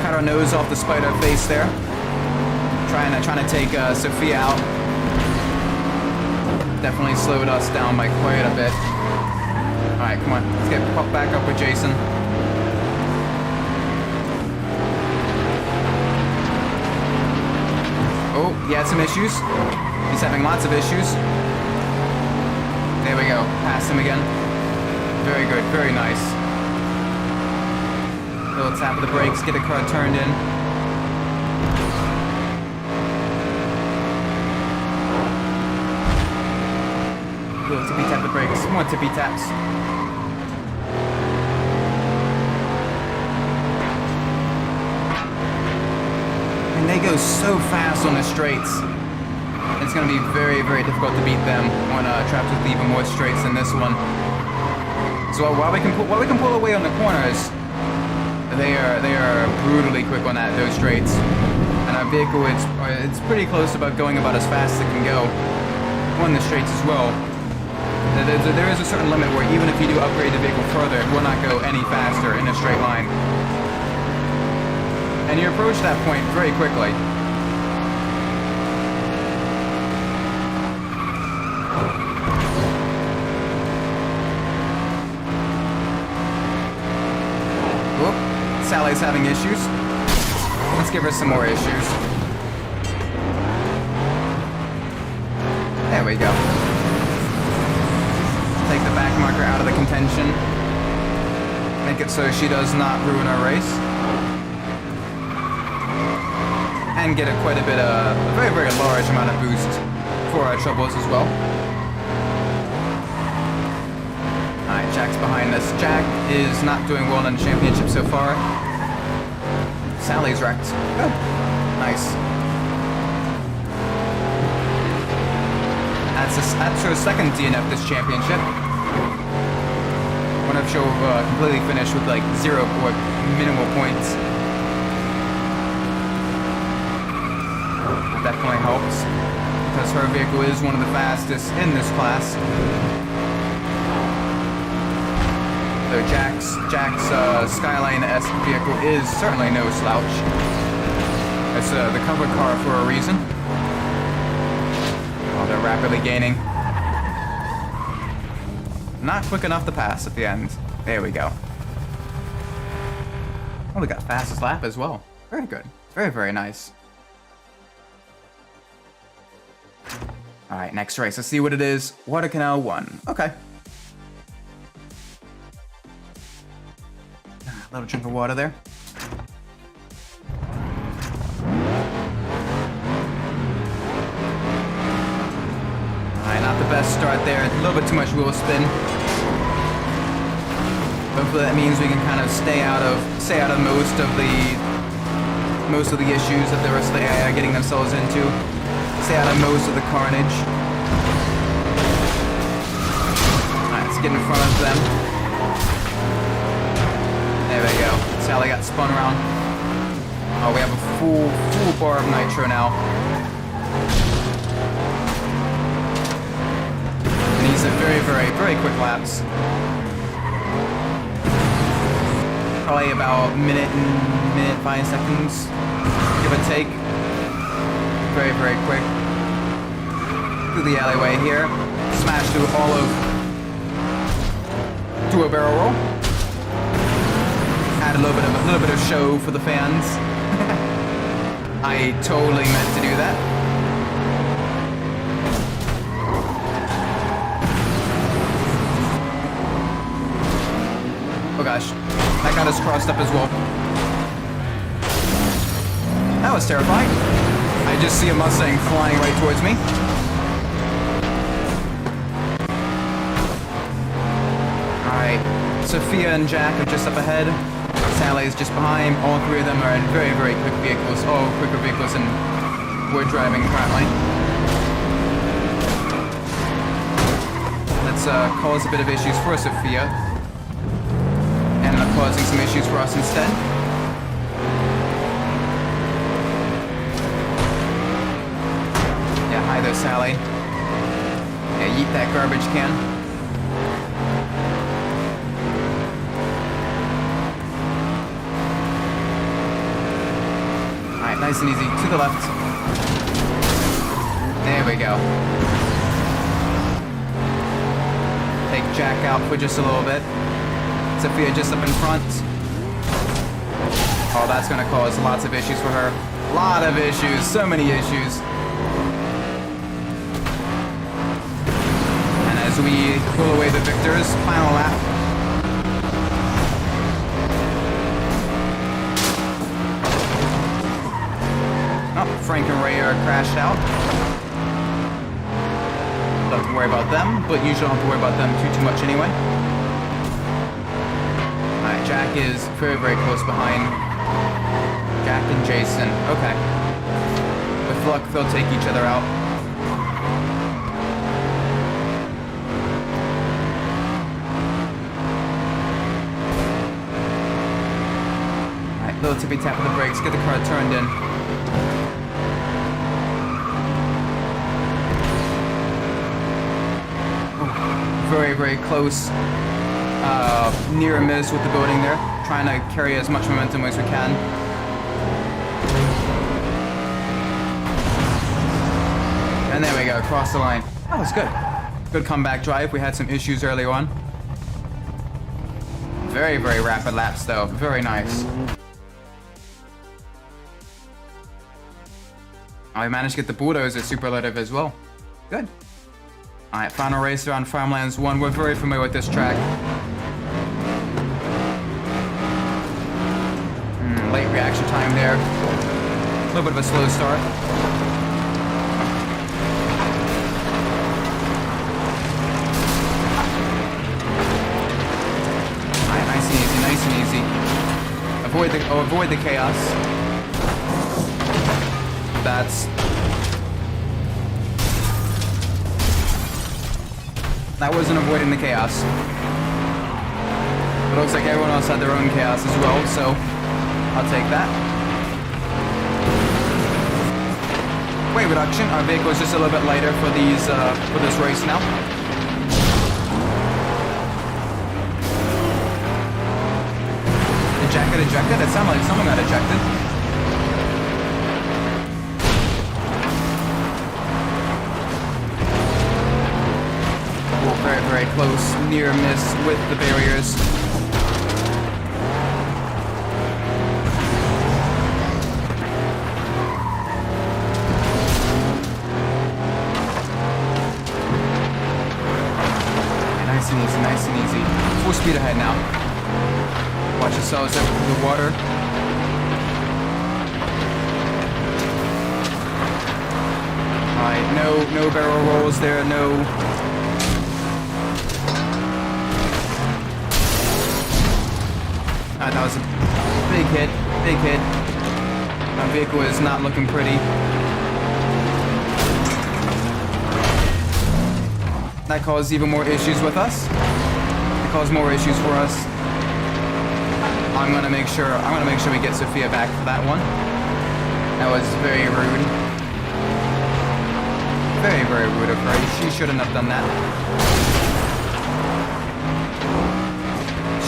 cut our nose off the spider face there. Trying to take Sophia out. Definitely slowed us down by quite a bit. Alright, come on. Let's get popped back up with Jason. Oh, he had some issues. He's having lots of issues. There we go. Passed him again. Very good. Very nice. Little tap of the brakes. Get the car turned in. Little tippy tap the brakes. More tippy taps. And they go so fast on the straights. It's going to be very, very difficult to beat them on tracks with even more straights than this one. So while we can pull away on the corners, they are brutally quick on those straights. And our vehicle it's pretty close about going about as fast as it can go on the straights as well. There is a certain limit where even if you do upgrade the vehicle further, it will not go any faster in a straight line. And you approach that point very quickly. Sally's having issues. Let's give her some more issues. There we go. Take the back marker out of the contention. Make it so she does not ruin our race. And get quite a bit of a very, very large amount of boost for our troubles as well. Alright, Jack's behind us. Jack is not doing well in the championship so far. Sally's wrecked. Good. Nice. That's her second DNF this championship. One of she'll completely finish with like 0 minimal points. That definitely helps because her vehicle is one of the fastest in this class. So Jack's Skyline-esque vehicle is certainly no slouch. It's the cover car for a reason. Oh, they're rapidly gaining. Not quick enough to pass at the end. There we go. Oh, we got fastest lap as well. Very good. Very, very nice. Alright, next race. Let's see what it is. Water Canal 1. Okay. A little drink of water there. Alright, not the best start there. A little bit too much wheel spin. Hopefully that means we can kind of stay out of most of the issues that the rest of the AI are getting themselves into. Stay out of most of the carnage. Alright, let's get in front of them. There we go. Sally got spun around. Oh, we have a full bar of nitro now. And these are very, very, very quick laps. Probably about minute 5 seconds, give or take. Very, very quick. Through the alleyway here. Smash through all of... Do a barrel roll. Add a little bit of show for the fans. I totally meant to do that. Oh gosh, that got us crossed up as well. That was terrifying. I just see a Mustang flying right towards me. Alright, Sophia and Jack are just up ahead. Sally is just behind. All three of them are in very, very quick vehicles. All quicker vehicles than we're driving currently. Let's cause a bit of issues for Sophia. And end up causing some issues for us instead. Yeah, hi there, Sally. Yeah, yeet that garbage can. Nice and easy. To the left. There we go. Take Jack out for just a little bit. Sophia just up in front. Oh, that's gonna cause lots of issues for her. A lot of issues. So many issues. And as we pull away the victors, final lap. Oh, Frank and Ray are crashed out. Don't have to worry about them, but you shouldn't have to worry about them too much anyway. Alright, Jack is very, very close behind. Jack and Jason. Okay. With luck, they'll take each other out. Alright, little tippy tap of the brakes. Get the car turned in. Very, very close. Near miss with the building there. Trying to carry as much momentum as we can. And there we go, across the line. That was good. Good comeback drive. We had some issues early on. Very, very rapid laps though. Very nice. I managed to get the bulldozer superlative as well. Good. Alright, final race around Farmlands 1. We're very familiar with this track. Late reaction time there. A little bit of a slow start. Alright, nice and easy, nice and easy. Avoid the chaos. That wasn't avoiding the chaos. It looks like everyone else had their own chaos as well, so I'll take that. Weight reduction. Our vehicle is just a little bit lighter for this race now. Did Jack get ejected? It sounded like someone got ejected. Very, very close, near miss with the barriers. Nice and easy, nice and easy. Full speed ahead now. Watch yourselves up through the water. Alright, no barrel rolls there, no. That was a big hit, big hit. My vehicle is not looking pretty. That caused even more issues with us. It caused more issues for us. I'm gonna make sure we get Sophia back for that one. That was very rude. Very, very rude of her. She shouldn't have done that.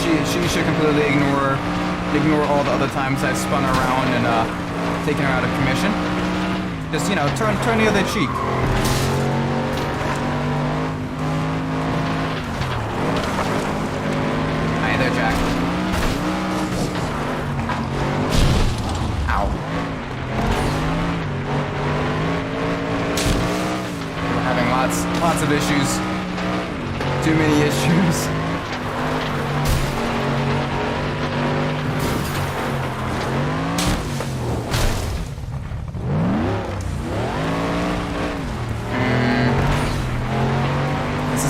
She should completely ignore all the other times I've spun her around and taken her out of commission. Just, you know, turn the other cheek. Hi there, Jack. Ow. We're having lots of issues. Too many issues.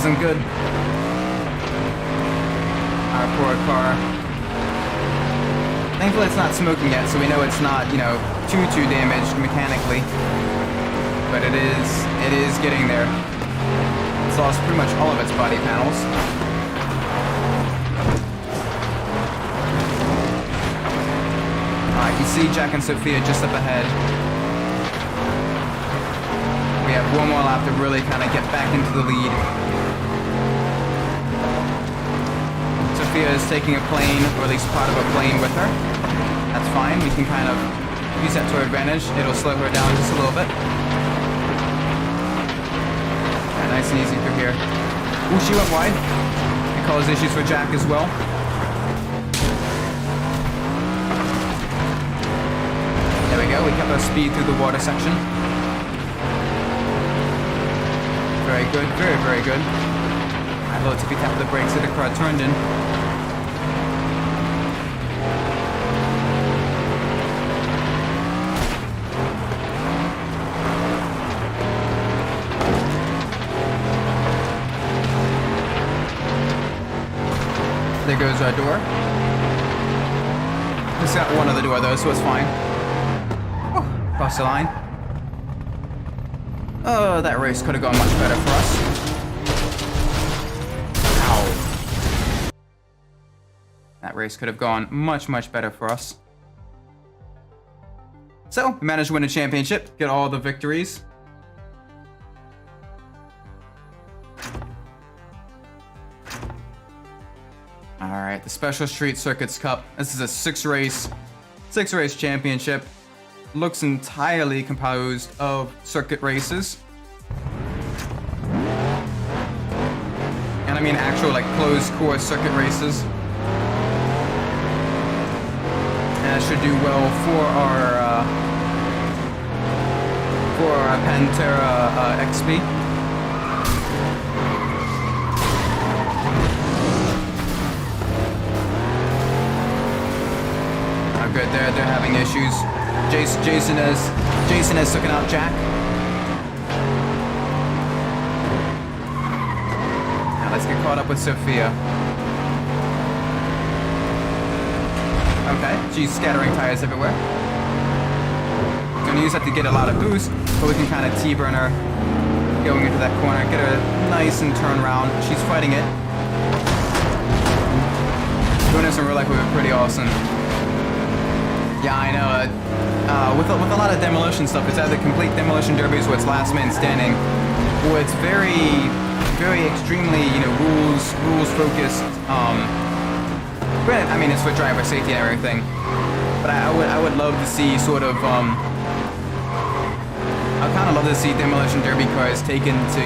Isn't good. Our poor car. Thankfully it's not smoking yet, so we know it's not, you know, too damaged mechanically. But it is getting there. It's lost pretty much all of its body panels. I can see Jack and Sophia just up ahead. We have one more lap to really kind of get back into the lead. Sophia is taking a plane, or at least part of a plane with her. That's fine. We can kind of use that to her advantage. It'll slow her down just a little bit. Yeah, nice and easy through here. Ooh, she went wide. It caused issues for Jack as well. There we go. We kept our speed through the water section. Very good. Very, very good. Alright, little tippy tap of the brakes as the car turned in. There goes our door. It's got one other door though, so it's fine. Oh, cross the line. Oh, that race could have gone much better for us. Ow. That race could have gone much, much better for us. So, we managed to win a championship, get all the victories. Alright, the Special Street Circuits Cup. This is a six race championship. Looks entirely composed of circuit races. And I mean actual like closed course circuit races. And that should do well for our Pantera XP. Good, they're having issues. Jason has taken out Jack. Now let's get caught up with Sophia. Okay, she's scattering tires everywhere. Gonna use that to get a lot of boost, but we can kind of T-burn her going into that corner, get her nice and turn around. She's fighting it. Doing this in real life would be pretty awesome. Yeah, I know. With a lot of demolition stuff, it's either complete demolition derbies where it's last man standing, or it's very, very extremely, rules focused. Granted, I mean it's for driver safety and everything, but I would love to see sort of I kind of love to see demolition derby cars taken to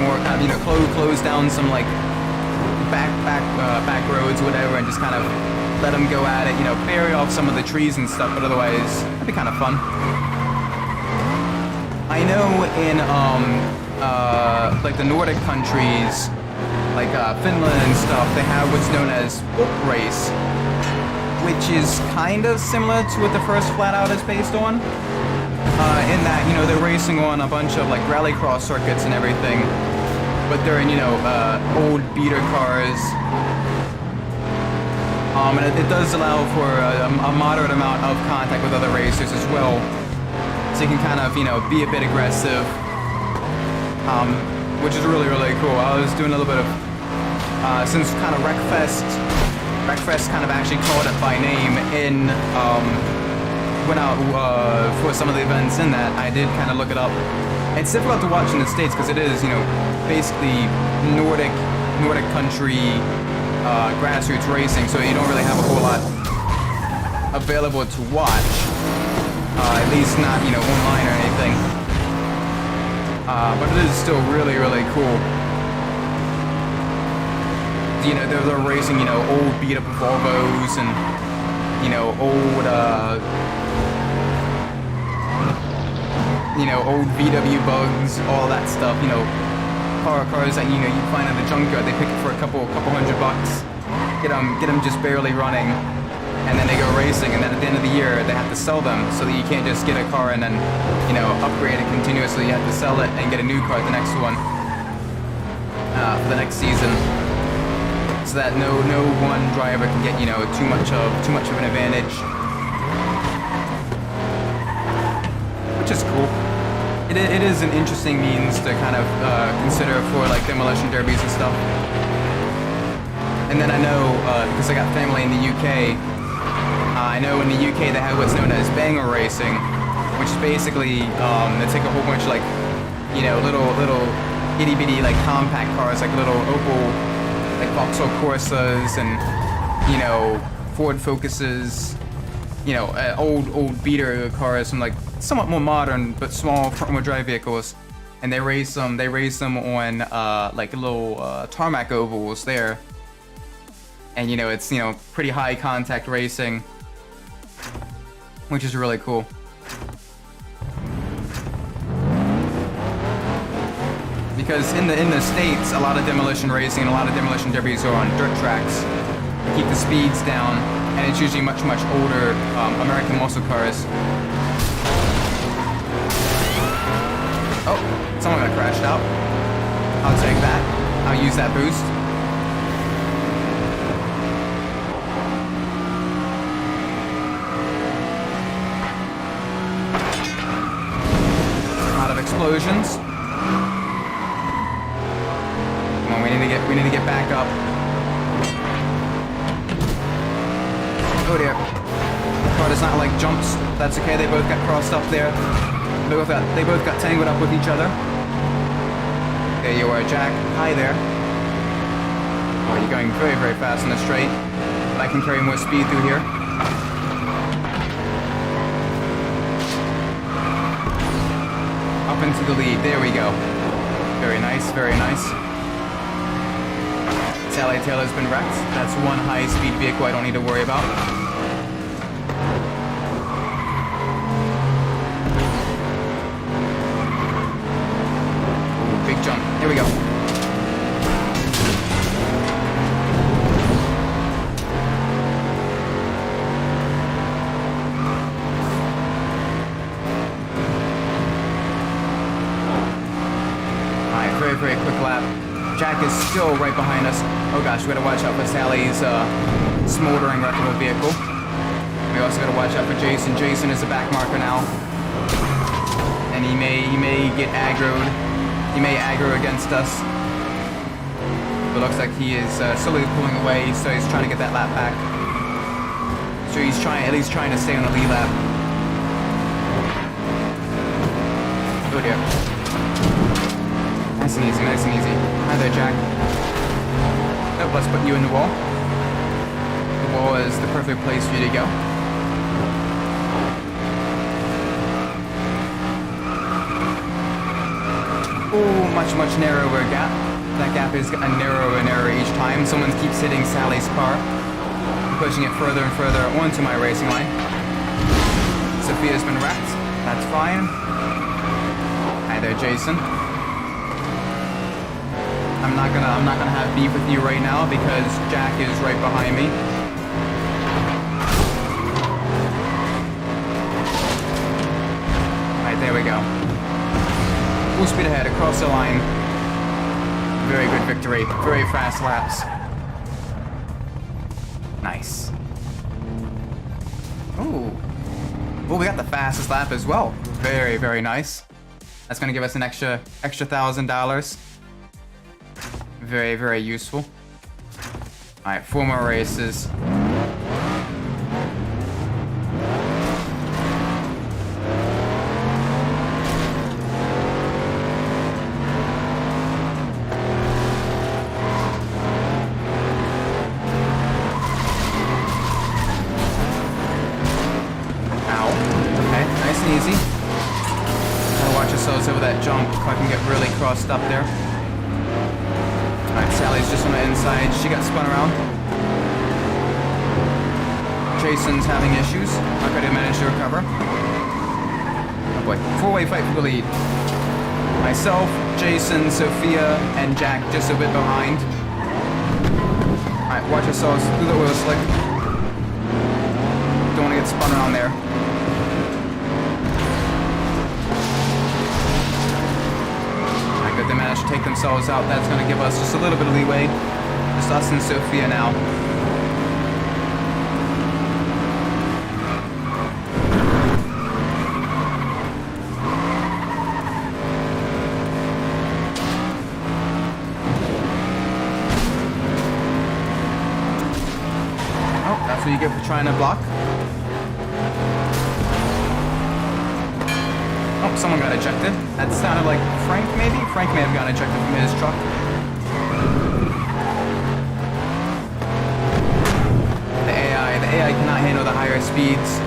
more kind of close down some like back roads, whatever, and just kind of let them go at it, bury off some of the trees and stuff, but otherwise, that'd be kind of fun. I know in, like the Nordic countries, like Finland and stuff, they have what's known as book race, which is kind of similar to what the first FlatOut is based on. In that, they're racing on a bunch of like rallycross circuits and everything, but they're in, old beater cars. And it does allow for a moderate amount of contact with other racers as well. So you can kind of, be a bit aggressive. Which is really, really cool. I was doing a little bit of, since kind of Wreckfest kind of actually called it by name in, went out for some of the events in that, I did kind of look it up. It's difficult to watch in the States because it is, basically Nordic country grassroots racing, so you don't really have a whole lot available to watch, at least not online or anything, but it is still really, really cool. They're racing old beat up Volvos and old VW Bugs, all that stuff, cars that you find at the junkyard. They pick it for a couple $100, get them just barely running, and then they go racing, and then at the end of the year they have to sell them, so that you can't just get a car and then upgrade it continuously. You have to sell it and get a new car, the next one, for the next season, so that no one driver can get too much of an advantage, which is cool. It is an interesting means to kind of consider for like demolition derbies and stuff. And then I know, because I got family in the UK, I know in the UK they have what's known as banger racing, which is basically they take a whole bunch of like, little itty bitty like compact cars, like little Opel, like Vauxhall Corsas and Ford Focuses, you know, old beater cars, some like somewhat more modern but small front-wheel drive vehicles, and they race them. They race them on like little tarmac ovals there, and you know it's pretty high contact racing, which is really cool. Because in the States, a lot of demolition racing and a lot of demolition derbies are on dirt tracks to keep the speeds down, and it's usually much older American muscle cars. Oh, someone got crashed out. I'll take that. I'll use that boost. A lot of explosions. Come on, we need to get back up. Oh dear. The car does not like jumps. That's okay, they both got crossed up there. They both got tangled up with each other. There you are, Jack. Hi there. Oh, you're going very fast in the straight. But I can carry more speed through here. Up into the lead. There we go. Very nice, very nice. Sally Taylor's been wrecked. That's one high-speed vehicle I don't need to worry about. Jump. Here we go. Alright, very quick lap. Jack is still right behind us. Oh gosh, we gotta watch out for Sally's smoldering wreck of a vehicle. We also gotta watch out for Jason. Jason is a back marker now. And he may get aggroed. He may aggro against us. But it looks like he is slowly pulling away, so he's trying to get that lap back. So he's at least trying to stay on the lead lap. Oh dear. Nice and easy, nice and easy. Hi there, Jack. Nope, let's put you in the wall. The wall is the perfect place for you to go. Oh, much narrower gap. That gap is getting narrower and narrower each time. Someone keeps hitting Sally's car, pushing it further and further onto my racing line. Sophia's been wrecked. That's fine. Hi there, Jason. I'm not gonna have beef with you right now because Jack is right behind me. Alright, there we go. Full speed ahead, across the line. Very good victory. Very fast laps. Nice. Ooh. Well, we got the fastest lap as well. Very nice. That's gonna give us an extra $1,000. Very useful. Alright, 4 more races. Easy. Gotta watch ourselves over that jump if I can get really crossed up there. Alright, Sally's just on the inside. She got spun around. Jason's having issues. Not gonna manage to recover. Oh boy. 4-way fight for the lead. Myself, Jason, Sophia, and Jack just a bit behind. Alright, watch ourselves through the oil slick. Don't want to get spun around there. Good, they managed to take themselves out. That's going to give us just a little bit of leeway. Just us and Sophia now. Oh, that's what you get for trying to block. Oh, someone got ejected. That sounded like Frank, maybe? Frank may have gotten ejected from his truck. The AI cannot handle the higher speeds.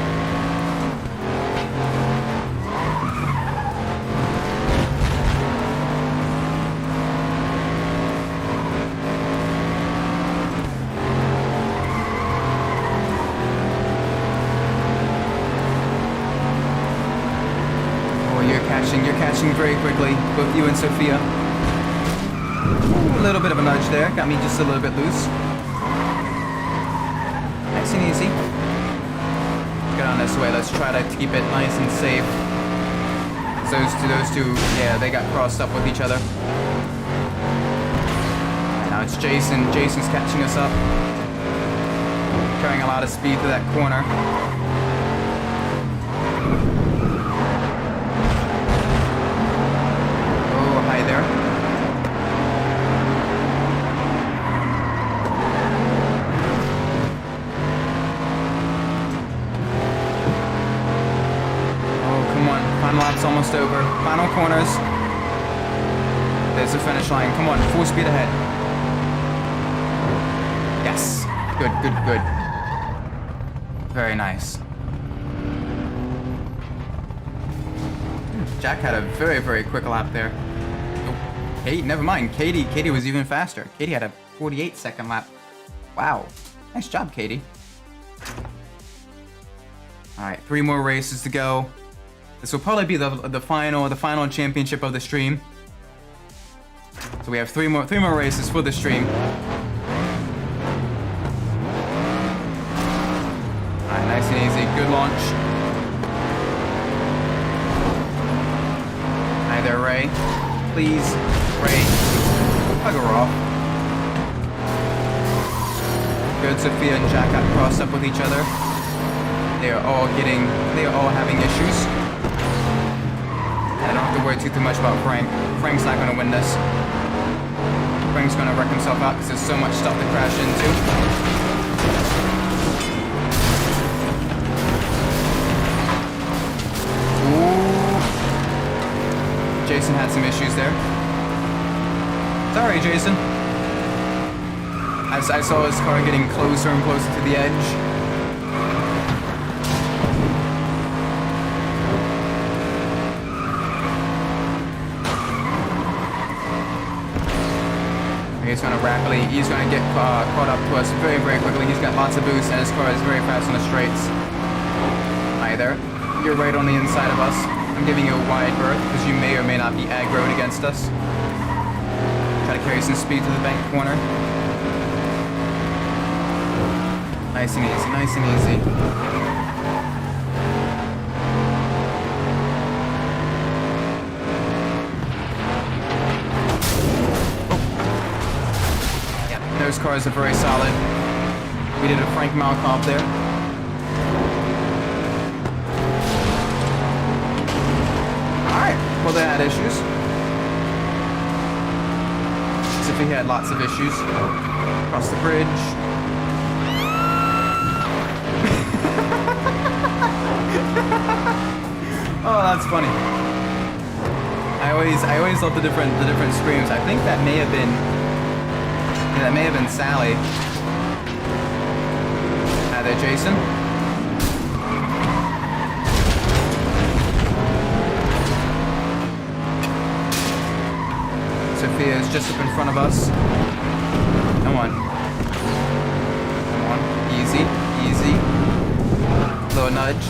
quickly, both you and Sophia. Ooh, a little bit of a nudge there, got me just a little bit loose. Nice and easy. Let's get on this way, let's try to keep it nice and safe. Those two, yeah, they got crossed up with each other. And now it's Jason. Jason's catching us up. Carrying a lot of speed to that corner. Oh, hi there. Final lap's almost over. Final corners. There's the finish line. Come on, full speed ahead. Yes. Good, good, good. Very nice. Jack had a very, very quick lap there. Oh, Kate, never mind. Katie was even faster. Katie had a 48-second lap. Wow. Nice job, Katie. All right, 3 more races to go. This will probably be the final championship of the stream. So we have three more races for the stream. Alright, nice and easy. Good launch. Hi there, Ray. Please, Ray. Bugger off. Good, Sophia and Jack got crossed up with each other. They are all having issues. I don't have to worry too much about Frank. Frank's not going to win this. Frank's going to wreck himself out because there's so much stuff to crash into. Ooh. Jason had some issues there. Sorry, Jason. I saw his car getting closer and closer to the edge. He's going to get caught up to us very, very quickly. He's got lots of boost and his car is very fast on the straights. Hi there. You're right on the inside of us. I'm giving you a wide berth because you may or may not be aggroed against us. Try to carry some speed to the bank corner. Nice and easy, nice and easy. Those cars are very solid. We did a Frank Malkov there. Alright, well they had issues. Symphony had lots of issues. Across the bridge. Oh, that's funny. I always love the different screams. I think that may have been Sally. Hi there, Jason. Sophia is just up in front of us. Come on. Come on. Easy. Easy. Little nudge.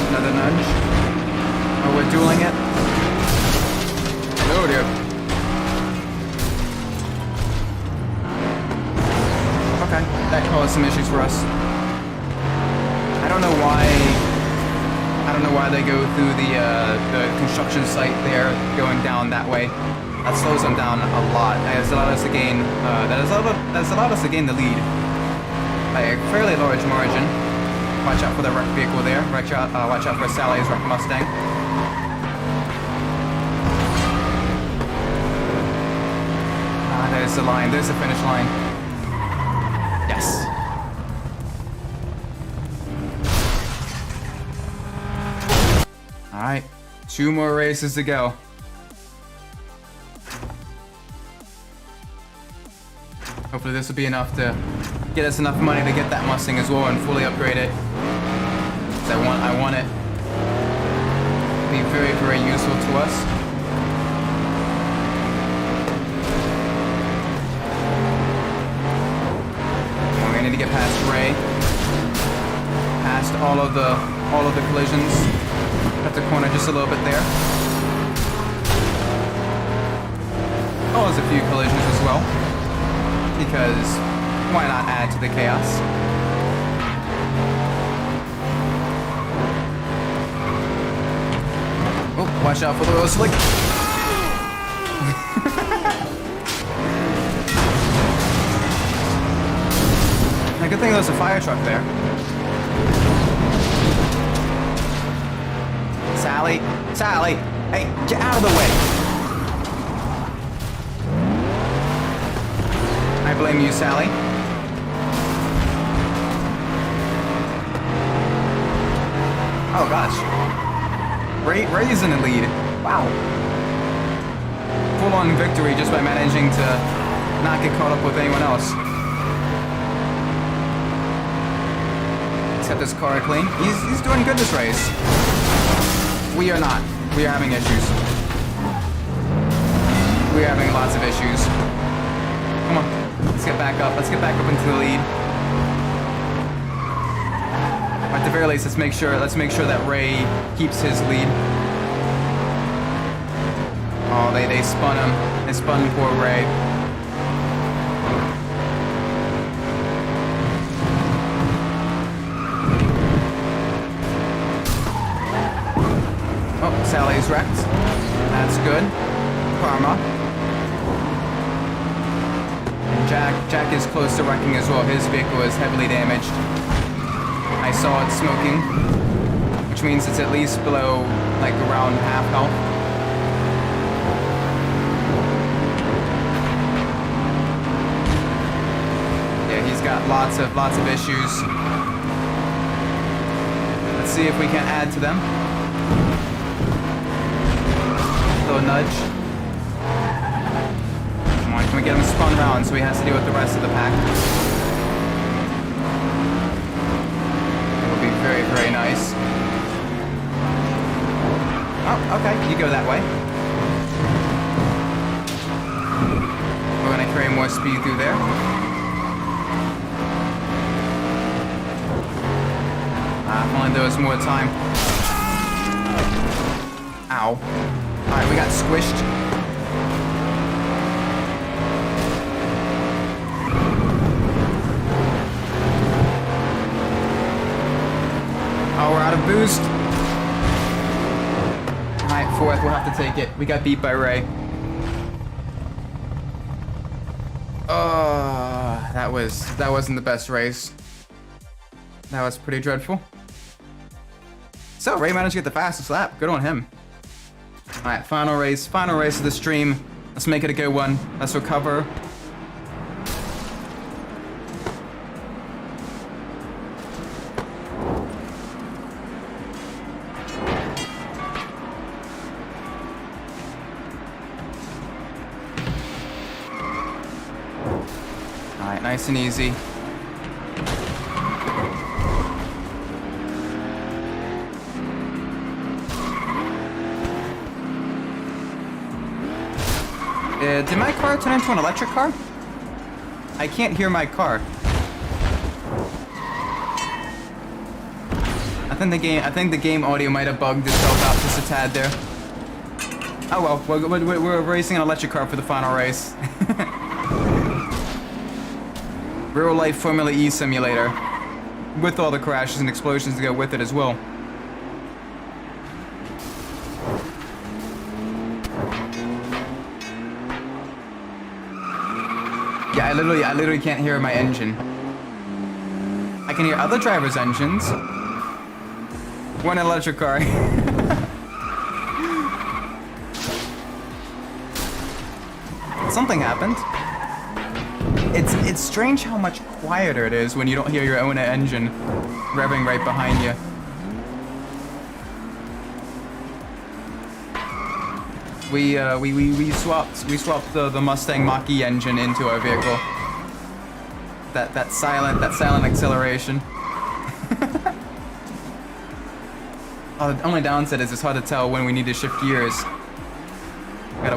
Another nudge. Oh, we're dueling it. Oh dear. Okay, that caused some issues for us. I don't know why they go through the construction site there, going down that way. That slows them down a lot. That has allowed us to gain the lead by a fairly large margin. Watch out for the wrecked vehicle there. Watch out for Sally's wrecked Mustang. There's the line. There's the finish line. Yes. All right. 2 more races to go. Hopefully this will be enough to get us enough money to get that Mustang as well and fully upgrade it. 'Cause I want it to be very, very useful to us. We need to get past Ray. past all of the collisions. Cut the corner just a little bit there. Oh, there's a few collisions as well. Because why not add to the chaos? Oh, watch out for the oil slick. Good thing there's a fire truck there. Sally, Sally, hey, get out of the way. I blame you, Sally. Oh gosh. Ray's in the lead. Wow. Full-on victory just by managing to not get caught up with anyone else. Set this car clean. He's doing good this race. We are not. We are having issues. We are having lots of issues. Come on. Let's get back up. Let's get back up into the lead. At the very least, let's make sure that Ray keeps his lead. Oh, they spun him. They spun poor Ray. Sally's wrecked. That's good. Karma. And Jack is close to wrecking as well. His vehicle is heavily damaged. I saw it smoking, which means it's at least below, like, around half health. Yeah, he's got lots of issues. Let's see if we can add to them. Nudge. Come on, can we get him spun around so he has to deal with the rest of the pack? That would be very, very nice. Oh, okay, you go that way. We're gonna carry more speed through there. If only there was more time. Ow. Alright, we got squished. Oh, we're out of boost. Alright, fourth, we'll have to take it. We got beat by Ray. That wasn't the best race. That was pretty dreadful. So, Ray managed to get the fastest lap. Good on him. Alright, final race of the stream. Let's make it a good one. Let's recover. Alright, nice and easy. Did my car turn into an electric car? I can't hear my car. I think the game audio might have bugged itself out just a tad there. Oh well, we're racing an electric car for the final race. Real life Formula E simulator. With all the crashes and explosions to go with it as well. Yeah, I literally can't hear my engine. I can hear other drivers' engines. One electric car. Something happened. It's strange how much quieter it is when you don't hear your own engine revving right behind you. We swapped the Mustang Mach-E engine into our vehicle. That silent acceleration. Oh, the only downside is it's hard to tell when we need to shift gears. I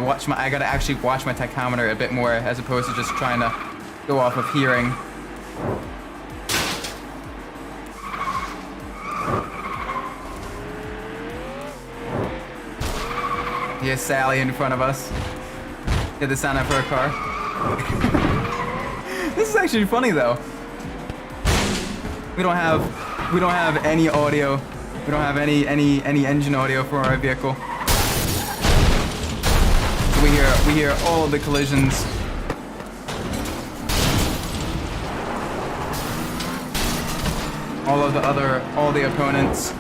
gotta actually watch my tachometer a bit more as opposed to just trying to go off of hearing. Here's Sally in front of us. Get the sound of her car. This is actually funny though. We don't have any audio. We don't have any engine audio for our vehicle. We hear all of the collisions. All the opponents.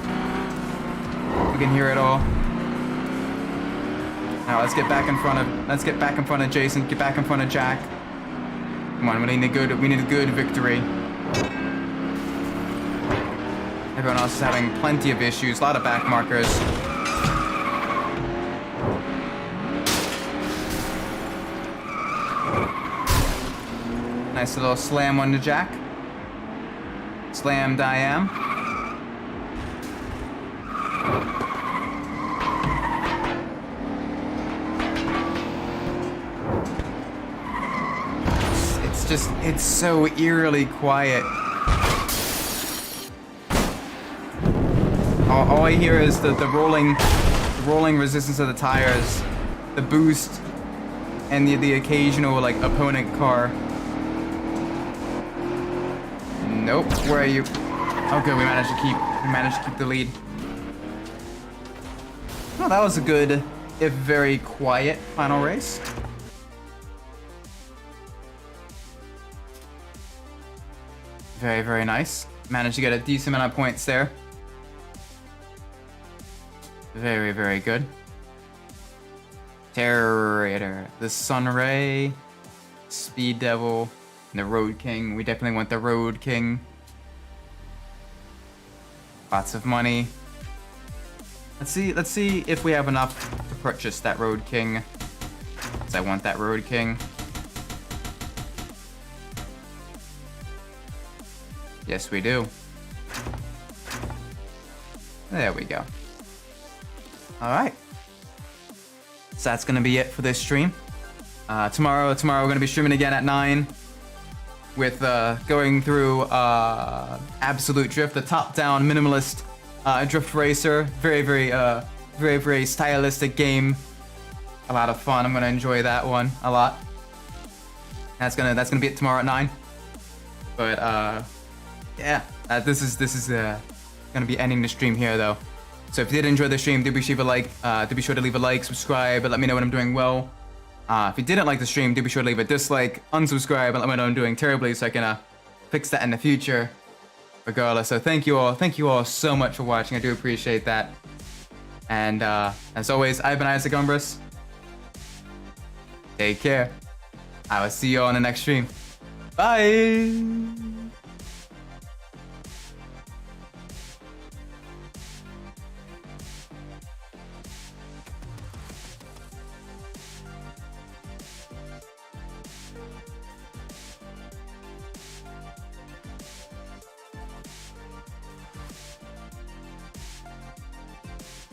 We can hear it all. Now let's get back in front of Jason. Get back in front of Jack. Come on, we need a good victory. Everyone else is having plenty of issues. A lot of back markers. Nice little slam on the Jack. Slammed I am. It's so eerily quiet. All I hear is the rolling resistance of the tires, the boost, and the occasional like opponent car. Nope. Where are you? Oh, good. We managed to keep the lead. Well, that was a good, if very quiet, final race. Very, very nice. Managed to get a decent amount of points there. Very, very good. Terror, the Sunray, Speed Devil, and the Road King. We definitely want the Road King. Lots of money. Let's see if we have enough to purchase that Road King. Because I want that Road King. Yes, we do. There we go. Alright. So that's gonna be it for this stream. Tomorrow we're gonna be streaming again at 9 with going through Absolute Drift, the top-down minimalist drift racer. Very stylistic game. A lot of fun. I'm gonna enjoy that one a lot. That's gonna be it tomorrow at 9. But yeah, this is gonna be ending the stream here though. So if you did enjoy the stream, do be sure to leave a like, subscribe, and let me know when I'm doing well. If you didn't like the stream, do be sure to leave a dislike, unsubscribe, and let me know I'm doing terribly so I can fix that in the future. Regardless, so thank you all so much for watching. I do appreciate that. And as always, I've been Isaac Umbras. Take care. I will see you all on the next stream. Bye.